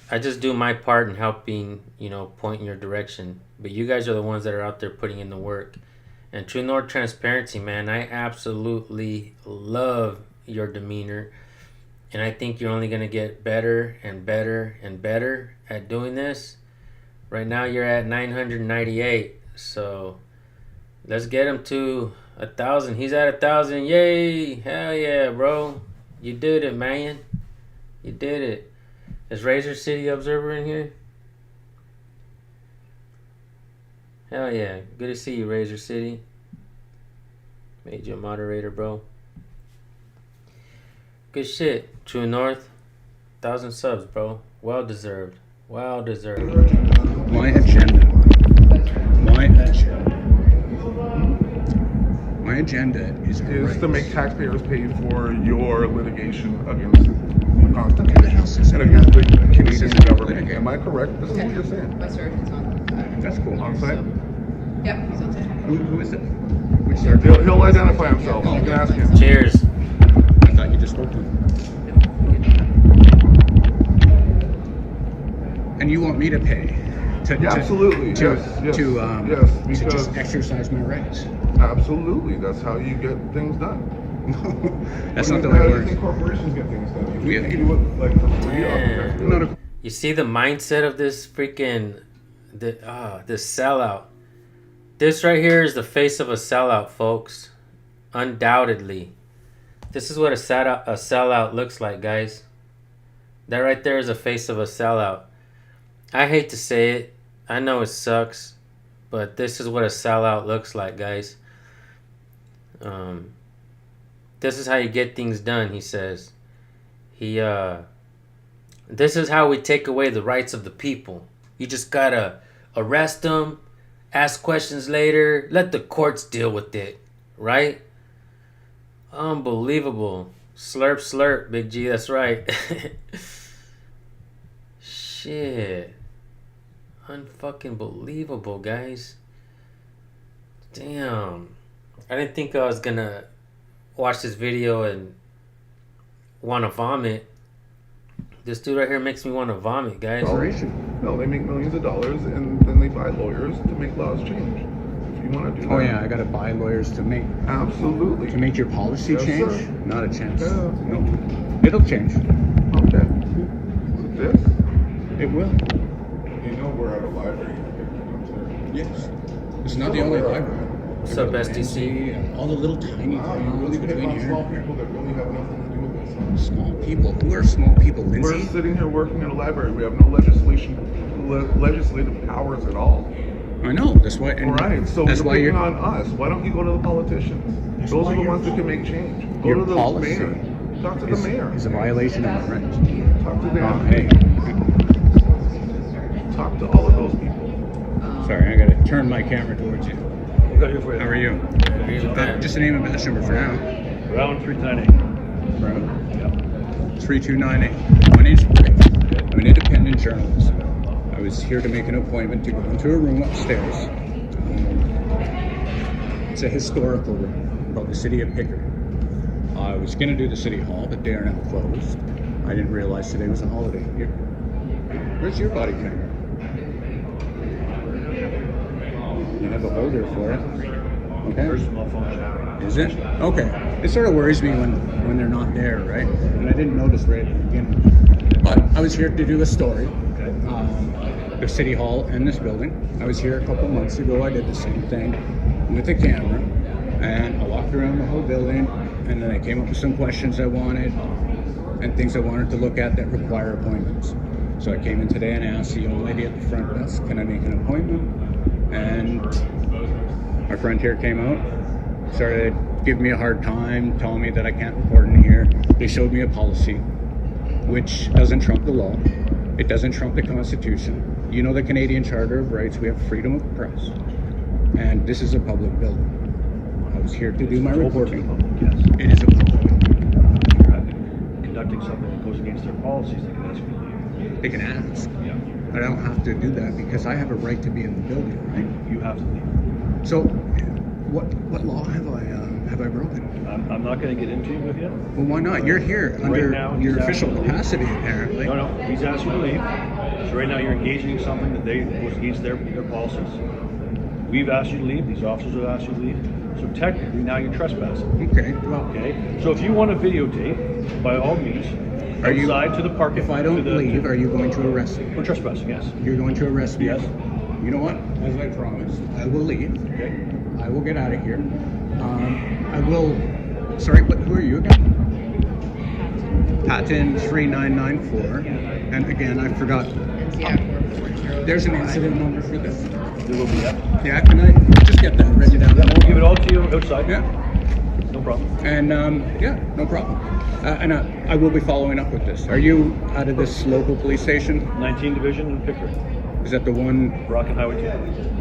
I just do my part in helping, point in your direction. But you guys are the ones that are out there putting in the work. And True North Transparency, man, I absolutely love your demeanor. And I think you're only going to get better and better and better at doing this. Right now you're at 998. So let's get him to 1,000. He's at 1,000. Yay. Hell yeah, bro. You did it, man. You did it. Is Razor City Observer in here? Hell yeah. Good to see you, Razor City. Made you a moderator, bro. Good shit. True North. 1,000 subs, bro. Well deserved. Well deserved. My agenda. My agenda is to make taxpayers pay for your litigation against the Constitution and against the Canadian government. Am I correct? This is what you're saying. My sergeant is on. That's cool. On site? Yep, he's on site. Who is it? Which sergeant? He'll identify himself. You can ask him. Cheers. I thought you just spoke to him. And you want me to pay? Absolutely. To Because just exercise my rights. absolutely, that's how you get things done. That's not the way it How do you works. think corporations get things done? We- You do it like for free. Yeah. Not a, You see the mindset of this freaking this sellout. This right here is the face of a sellout, folks. Undoubtedly. This is what a sellout looks like, guys. That right there is a face of a sellout. I hate to say it. I know it sucks, but this is what a sellout looks like, guys. This is how you get things done, he says. This is how we take away the rights of the people. You just gotta arrest them, ask questions later, let the courts deal with it, right? Unbelievable. Slurp, slurp, Big G, that's right. Shit. Unfucking believable, guys. Damn. I didn't think I was gonna watch this video and want to vomit. This dude right here makes me want to vomit, guys. No, they make millions of dollars and then they buy lawyers to make laws change. If you want to do that. oh yeah, I gotta buy lawyers to make Absolutely. your policy Yes, change. sir. Not a chance. Yeah. No, it'll change. Okay. Is it this? It will. You know we're at a library here in Ontario. Yes. It's not the only library. What's up, SDC? And all the little tiny Wow, you towns really pick between on small here. people that really have nothing to do with this. Huh? Small people. Who are small people, We're Lindsay? sitting here working in a library. We have no legislative powers at all. I know. That's why. And All right, so that's you're why picking you're on us. Why don't you go to the politicians? That's Those why are the you're- ones that can make change. Go your to the policy mayor. Talk to the mayor. is a violation of my rights. Talk to them. Hey, Talk to all of those people. Sorry, I gotta turn my camera towards you. Got here for you. How are you? Just the name and badge number for now. Round 398. Round Yep. 3298. My name's Rick. I'm an independent journalist. I was here to make an appointment to go into a room upstairs. It's a historical room called the City of Pickering. I was going to do the City Hall, but they are now closed. I didn't realize today was a holiday. Here. Where's your body camera? You have a holder for it. Okay. Personal function. Is it? Okay. It sort of worries me when they're not there, right? And I didn't notice right at the beginning. But I was here to do a story. The City Hall and this building. I was here a couple months ago. I did the same thing with a camera. And I walked around the whole building. And then I came up with some questions I wanted. And things I wanted to look at that require appointments. So I came in today and asked the old lady at the front desk, can I make an appointment? And my friend here came out, started giving me a hard time, telling me that I can't report in here. They showed me a policy, which doesn't trump the law. It doesn't trump the Constitution. You know the Canadian Charter of Rights, we have freedom of press. And this is a public building. I was here to do my reporting. Yes. It is a public building. Conducting something that goes against their policies, they can ask you to leave. They can ask. Yeah. But I don't have to do that because I have a right to be in the building, right? You have to leave. So, what law have I broken? I'm not going to get into it with you. Well, why not? You're here under now, your he's official asking you to leave. capacity, apparently. No, he's asked you to leave. So right now you're engaging in something that goes against their policies. We've asked you to leave. These officers have asked you to leave. So technically now you're trespassing. Okay. Well, Okay. So if you want to videotape, by all means, outside to the park. If I don't leave, are you going to arrest me? For trespassing, yes. You're going to arrest me? Yes. You know what? As I promised, I will leave. Okay. I will get out of here. I will. Sorry, who are you again? Patent 3994. And again, I forgot. There's an incident number for this. There will be that. Yeah, can I just get that written down? We'll give it all to you outside. Yeah. No problem. And yeah, no problem. And I will be following up with this. Are you out of this local police station? 19 Division in Pickering. Is that the one? Rock and Highway 2.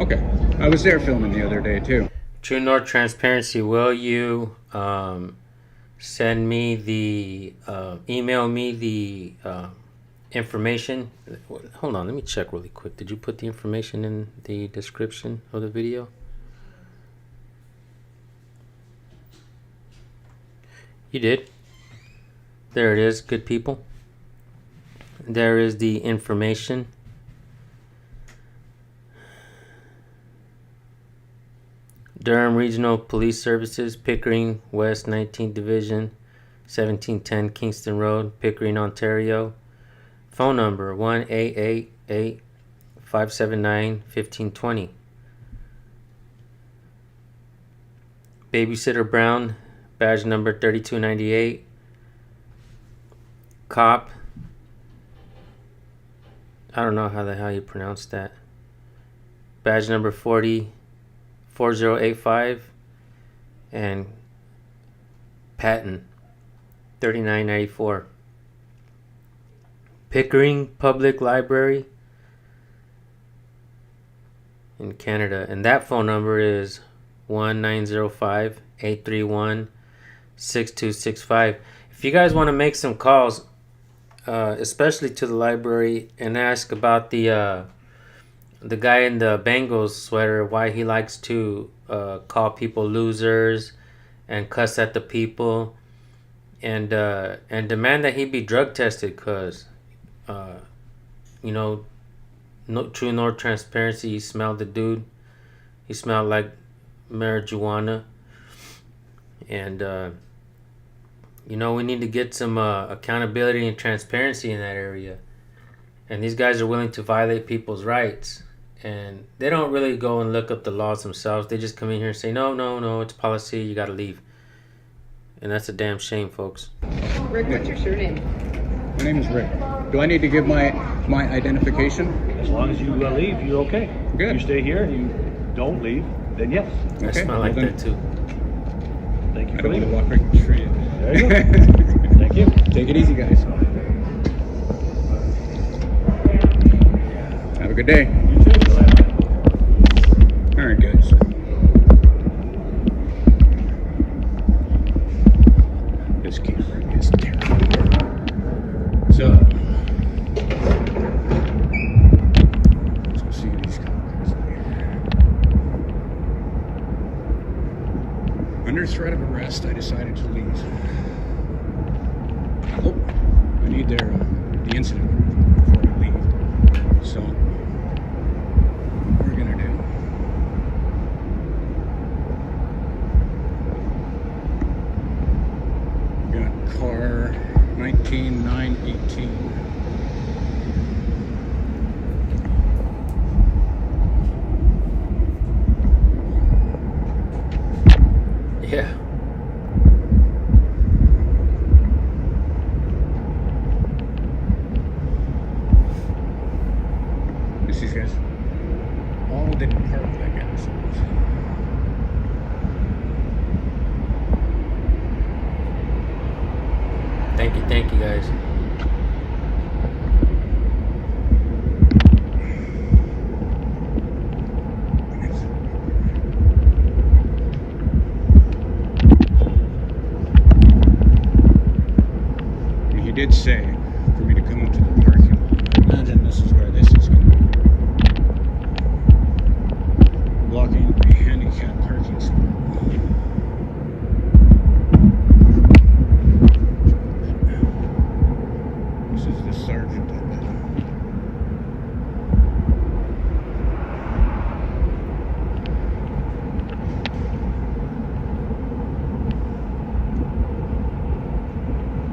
Okay. I was there filming the other day too. True North Transparency, will you send me the, email me the information? Hold on, let me check really quick. Did you put the information in the description of the video? You did. There it is, good people. There is the information. Durham Regional Police Services, Pickering West 19th Division, 1710 Kingston Road, Pickering, Ontario. Phone number 1-888-579-1520. Babysitter Brown, badge number 3298. Cop, I don't know how the hell you pronounce that. Badge number 4085. And patent 3994. Pickering Public Library in Canada, and that phone number is 1905-831-6265. If you guys want to make some calls, especially to the library, and ask about the guy in the Bengals sweater, why he likes to call people losers and cuss at the people, and demand that he be drug tested, because no True North Transparency, he smelled the dude. He smelled like marijuana. And we need to get some accountability and transparency in that area. And these guys are willing to violate people's rights, and they don't really go and look up the laws themselves. They just come in here and say, no, it's policy, you gotta leave. And that's a damn shame, folks. Rick, what's your surname? My name is Rick. Do I need to give my identification? As long as you leave, you're okay. Good. If you stay here and you don't leave, then yes. I smell like that too. Thank you I for don't want to leaving. walk right in the street. There you go. Thank you. Take it easy, guys. Have a good day. You too. Under threat of arrest, I decided to leave. Oh, I need the incident before I leave. So, what we're gonna do. Got car 19918. Yeah. These guys all didn't park like that, I suppose. Thank you guys. He did say for me to come up to the parking lot. I imagine this is where this is going to be. Blocking a handicap parking spot. This is the sergeant, I bet.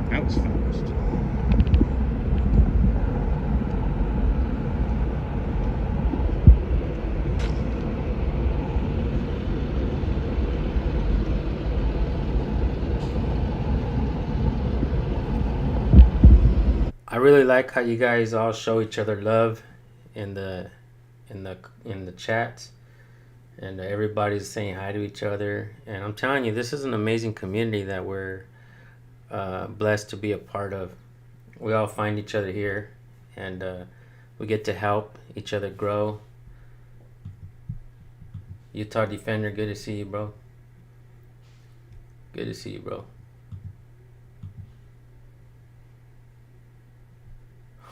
That was fast. I really like how you guys all show each other love in the chats, and everybody's saying hi to each other. And I'm telling you, this is an amazing community that we're blessed to be a part of. We all find each other here, and we get to help each other grow. Utah Defender, good to see you, bro. Good to see you, bro.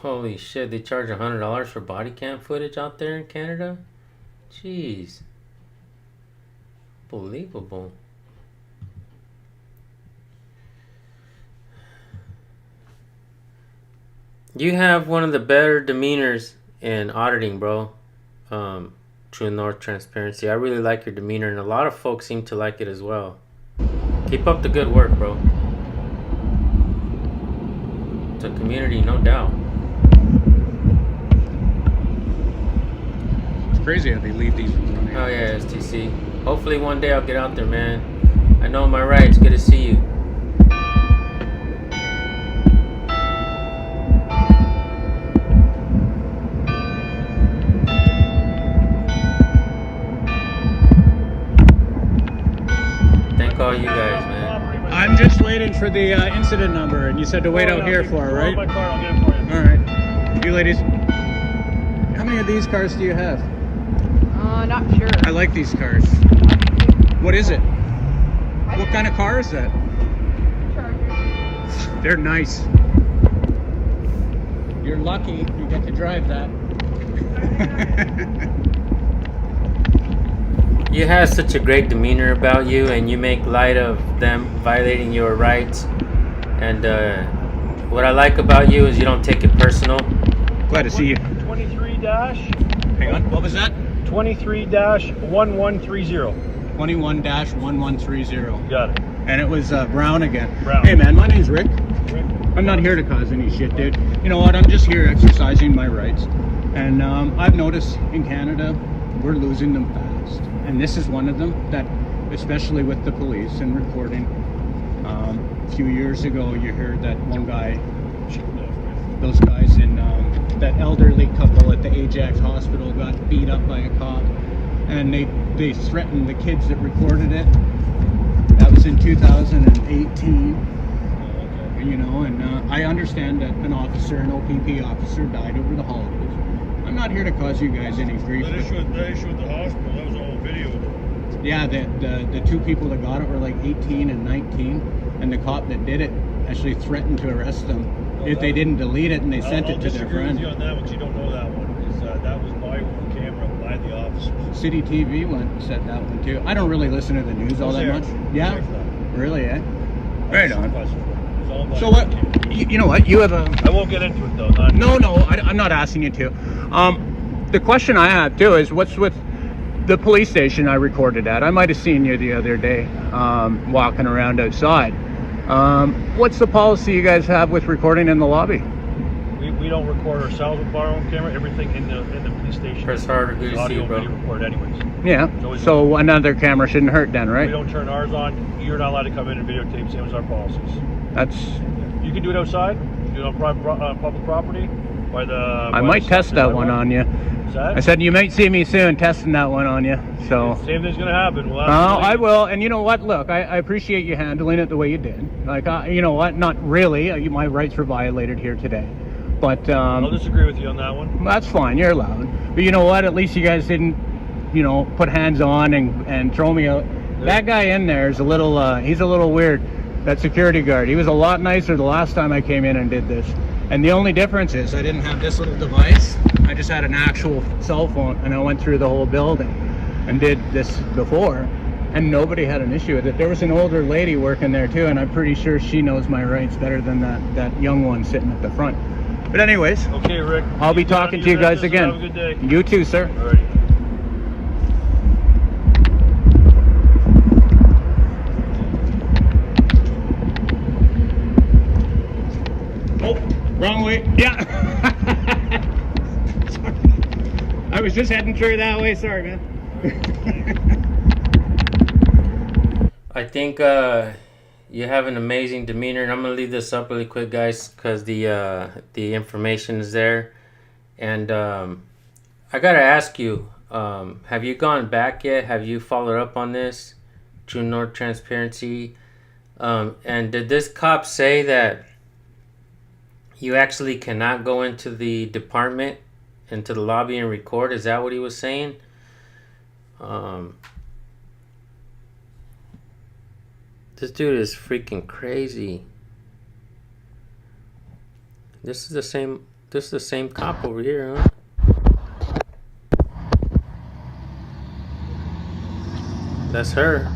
Holy shit, they charge $100 for body cam footage out there in Canada? Jeez. Unbelievable. You have one of the better demeanors in auditing, bro. True North Transparency. I really like your demeanor, and a lot of folks seem to like it as well. Keep up the good work, bro. It's a community, no doubt. Crazy how they leave these running. Oh yeah, STC. Hopefully one day I'll get out there, man. I know my rights. Good to see you. Thank all you guys, man. I'm just waiting for the incident number, and you said to wait out here for it, right? My car, I'll get it for you. All right. You ladies. How many of these cars do you have? Not sure. I like these cars. What is it? What kind of car is that? Chargers. They're nice. You're lucky you get to drive that. You have such a great demeanor about you, and you make light of them violating your rights. And what I like about you is you don't take it personal. Glad to see you. 23 dash. Hang on. What was that? 23-1130. 21-1130. Got it. And it was Brown again. Brown. Hey man, my name's Rick. Rick. I'm not here to cause any shit, dude. You know what? I'm just here exercising my rights. And I've noticed in Canada, we're losing them fast. And this is one of them, that, especially with the police and recording. A few years ago, you heard that one guy, those guys in that elderly couple at the Ajax hospital got beat up by a cop. And they threatened the kids that recorded it. That was in 2018. You know, and I understand that an officer, an OPP officer, died over the holidays. I'm not here to cause you guys any grief. That issue at the hospital, that was all video. Yeah, the two people that got it were like 18 and 19, and the cop that did it actually threatened to arrest them if they didn't delete it, and they sent it to their friend. I'll disagree with you on that one, 'cause you don't know that one. That was my own camera by the officer. City TV said that one too. I don't really listen to the news all that much. Yeah, really, eh? Right on. So what? You know what? You have a. I won't get into it though. No, I'm not asking you to. The question I have too is what's with the police station I recorded at? I might have seen you the other day walking around outside. What's the policy you guys have with recording in the lobby? We don't record ourselves with our own camera. Everything in the police station. Press harder, good is to see you, audio bro. video record anyways. Yeah. So another camera shouldn't hurt then, right? We don't turn ours on. You're not allowed to come in and videotape. Same as our policies. That's. You can do it outside. You can do it on public property. By the. I might test that one on you. That? I said you might see me soon testing that one on you. So. Same thing's gonna happen. We'll I will. And you know what? Look, I appreciate you handling it the way you did. Like, you know what? Not really. My rights were violated here today. But I'll disagree with you on that one. That's fine. You're allowed. But you know what? At least you guys didn't, put hands on and throw me out. Yeah. That guy in there is a little. He's a little weird. That security guard. He was a lot nicer the last time I came in and did this. And the only difference is I didn't have this little device. I just had an actual cell phone, and I went through the whole building and did this before, and nobody had an issue with it. There was an older lady working there too, and I'm pretty sure she knows my rights better than that young one sitting at the front. But anyways, okay, Rick. I'll be talking to you guys again. Have a good day. You too, sir. Alrighty. Oh, wrong way. Yeah. Sorry. I was just heading through that way. Sorry, man. I think you have an amazing demeanor, and I'm gonna leave this up really quick, guys, because the information is there. And I gotta ask you, have you gone back yet? Have you followed up on this? True North Transparency. And did this cop say that you actually cannot go into the department, into the lobby and record? Is that what he was saying? This dude is freaking crazy. This is the same cop over here, huh? That's her.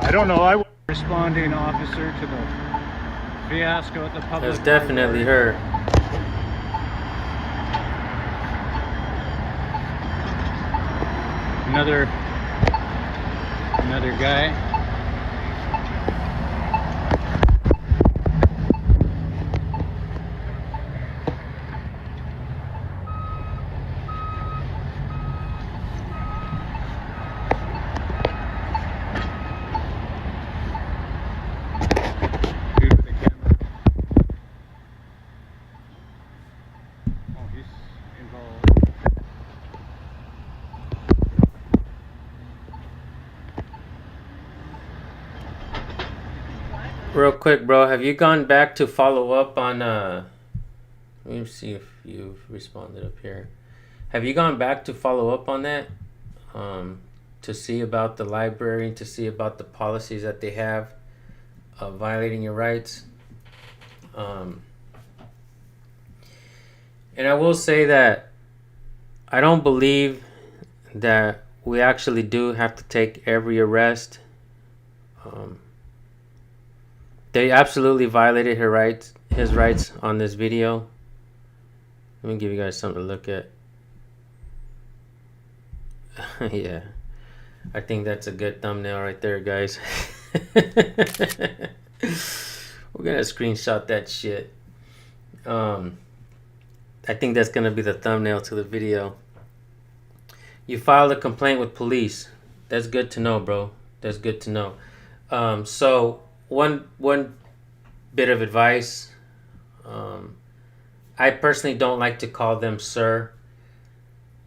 I don't know. I was responding officer to the fiasco at the public. That's definitely her. Another guy. Dude with the camera. Oh, he's involved. Real quick, bro, have you gone back to follow up on let me see if you've responded up here. Have you gone back to follow up on that? To see about the library and to see about the policies that they have violating your rights. And I will say that I don't believe that we actually do have to take every arrest. They absolutely violated his rights on this video. Let me give you guys something to look at. Yeah, I think that's a good thumbnail right there, guys. We're gonna screenshot that shit. I think that's gonna be the thumbnail to the video. You filed a complaint with police. That's good to know, bro. That's good to know. So one bit of advice. I personally don't like to call them sir,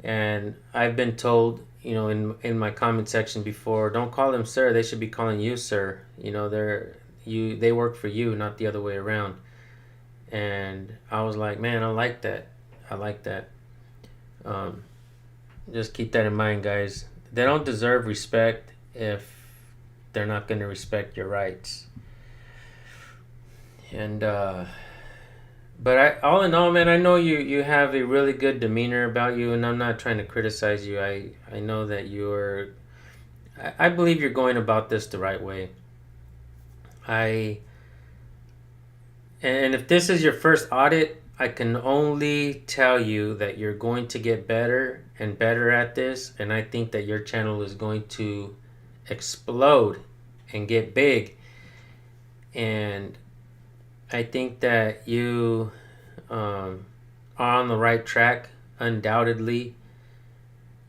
and I've been told, in my comment section before, don't call them sir. They should be calling you sir. They work for you, not the other way around. And I was like, man, I like that. Just keep that in mind, guys. They don't deserve respect if they're not going to respect your rights. And But all in all, man, I know you have a really good demeanor about you, and I'm not trying to criticize you. I know that I believe you're going about this the right way. I And if this is your first audit, I can only tell you that you're going to get better and better at this, and I think that your channel is going to explode and get big. And I think that you are on the right track, undoubtedly.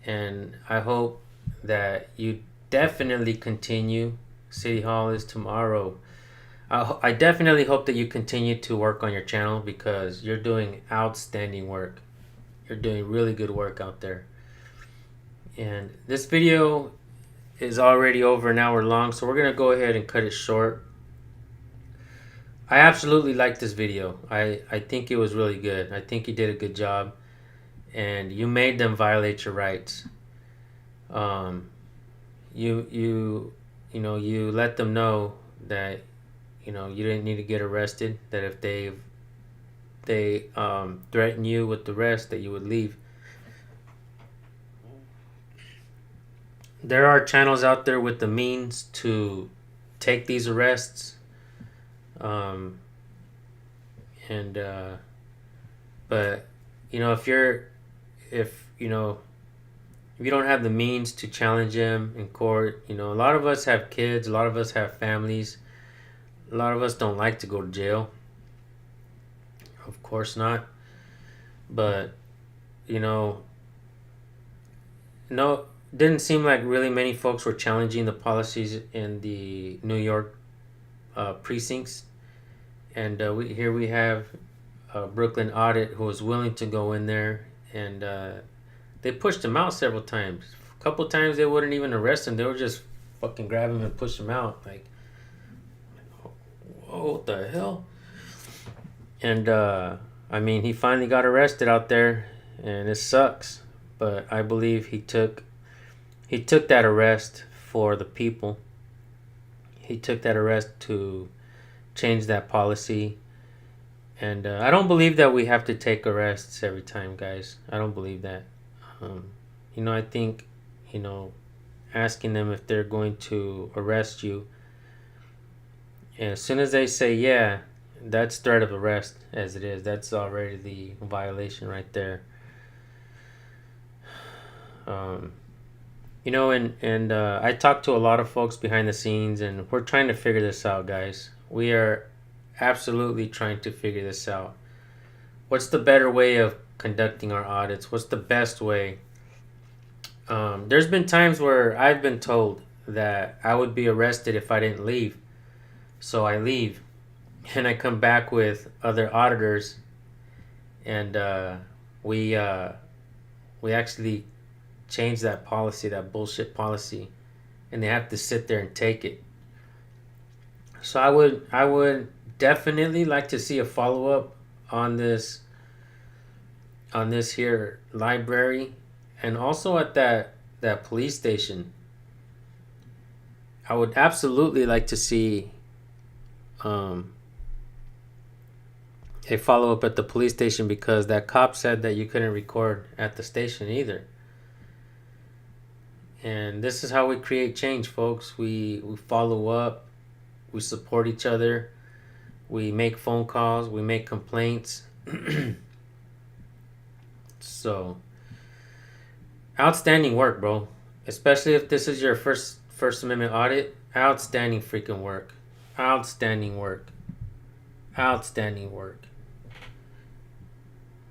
And I hope that you definitely continue. City Hall is tomorrow. I definitely hope that you continue to work on your channel because you're doing outstanding work. You're doing really good work out there. And this video is already over an hour long, so we're going to go ahead and cut it short. I absolutely like this video. I think it was really good. I think you did a good job. And you made them violate your rights. You let them know that you didn't need to get arrested. That if they threaten you with arrest, that you would leave. There are channels out there with the means to take these arrests, but if you don't have the means to challenge them in court, a lot of us have kids, a lot of us have families, a lot of us don't like to go to jail. Of course not. But, no, didn't seem like really many folks were challenging the policies in the New York precincts. And here we have a Brooklyn audit who was willing to go in there, and they pushed him out several times. A couple times they wouldn't even arrest him. They would just fucking grab him and push him out. Like, whoa, what the hell? And he finally got arrested out there, and it sucks. But I believe he took that arrest for the people. He took that arrest to change that policy. And I don't believe that we have to take arrests every time, guys. I don't believe that. I think, asking them if they're going to arrest you, and as soon as they say yeah, that's threat of arrest as it is. That's already the violation right there. I talked to a lot of folks behind the scenes, and we're trying to figure this out, guys. We are absolutely trying to figure this out. What's the better way of conducting our audits? What's the best way? There's been times where I've been told that I would be arrested if I didn't leave. So I leave, and I come back with other auditors, and we actually change that policy, that bullshit policy, and they have to sit there and take it. So I would definitely like to see a follow-up on this here library, and also at that police station. I would absolutely like to see a follow-up at the police station, because that cop said that you couldn't record at the station either. And this is how we create change, folks. We follow up, we support each other, we make phone calls, we make complaints. So, outstanding work, bro. Especially if this is your First Amendment audit. Outstanding freaking work. Outstanding work. Outstanding work.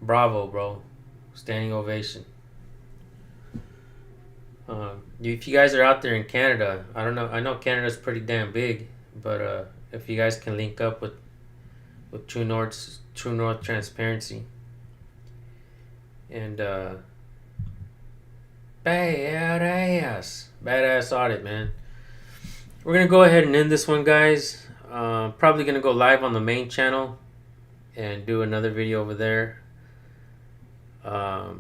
Bravo, bro. Standing ovation. If you guys are out there in Canada, I don't know. I know Canada's pretty damn big, but if you guys can link up with True North Transparency, and badass audit, man. We're gonna go ahead and end this one, guys. Probably gonna go live on the main channel and do another video over there. I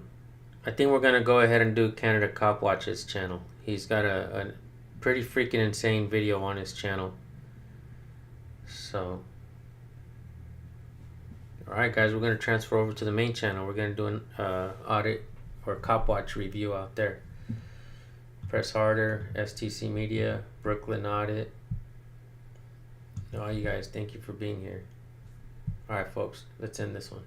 think we're gonna go ahead and do Canada Cop Watch's channel. He's got a pretty freaking insane video on his channel. So Alright guys, we're going to transfer over to the main channel. We're going to do an audit or cop watch review out there. Press Harder, STC Media, Brooklyn Audit. All you guys, thank you for being here. Alright folks, let's end this one.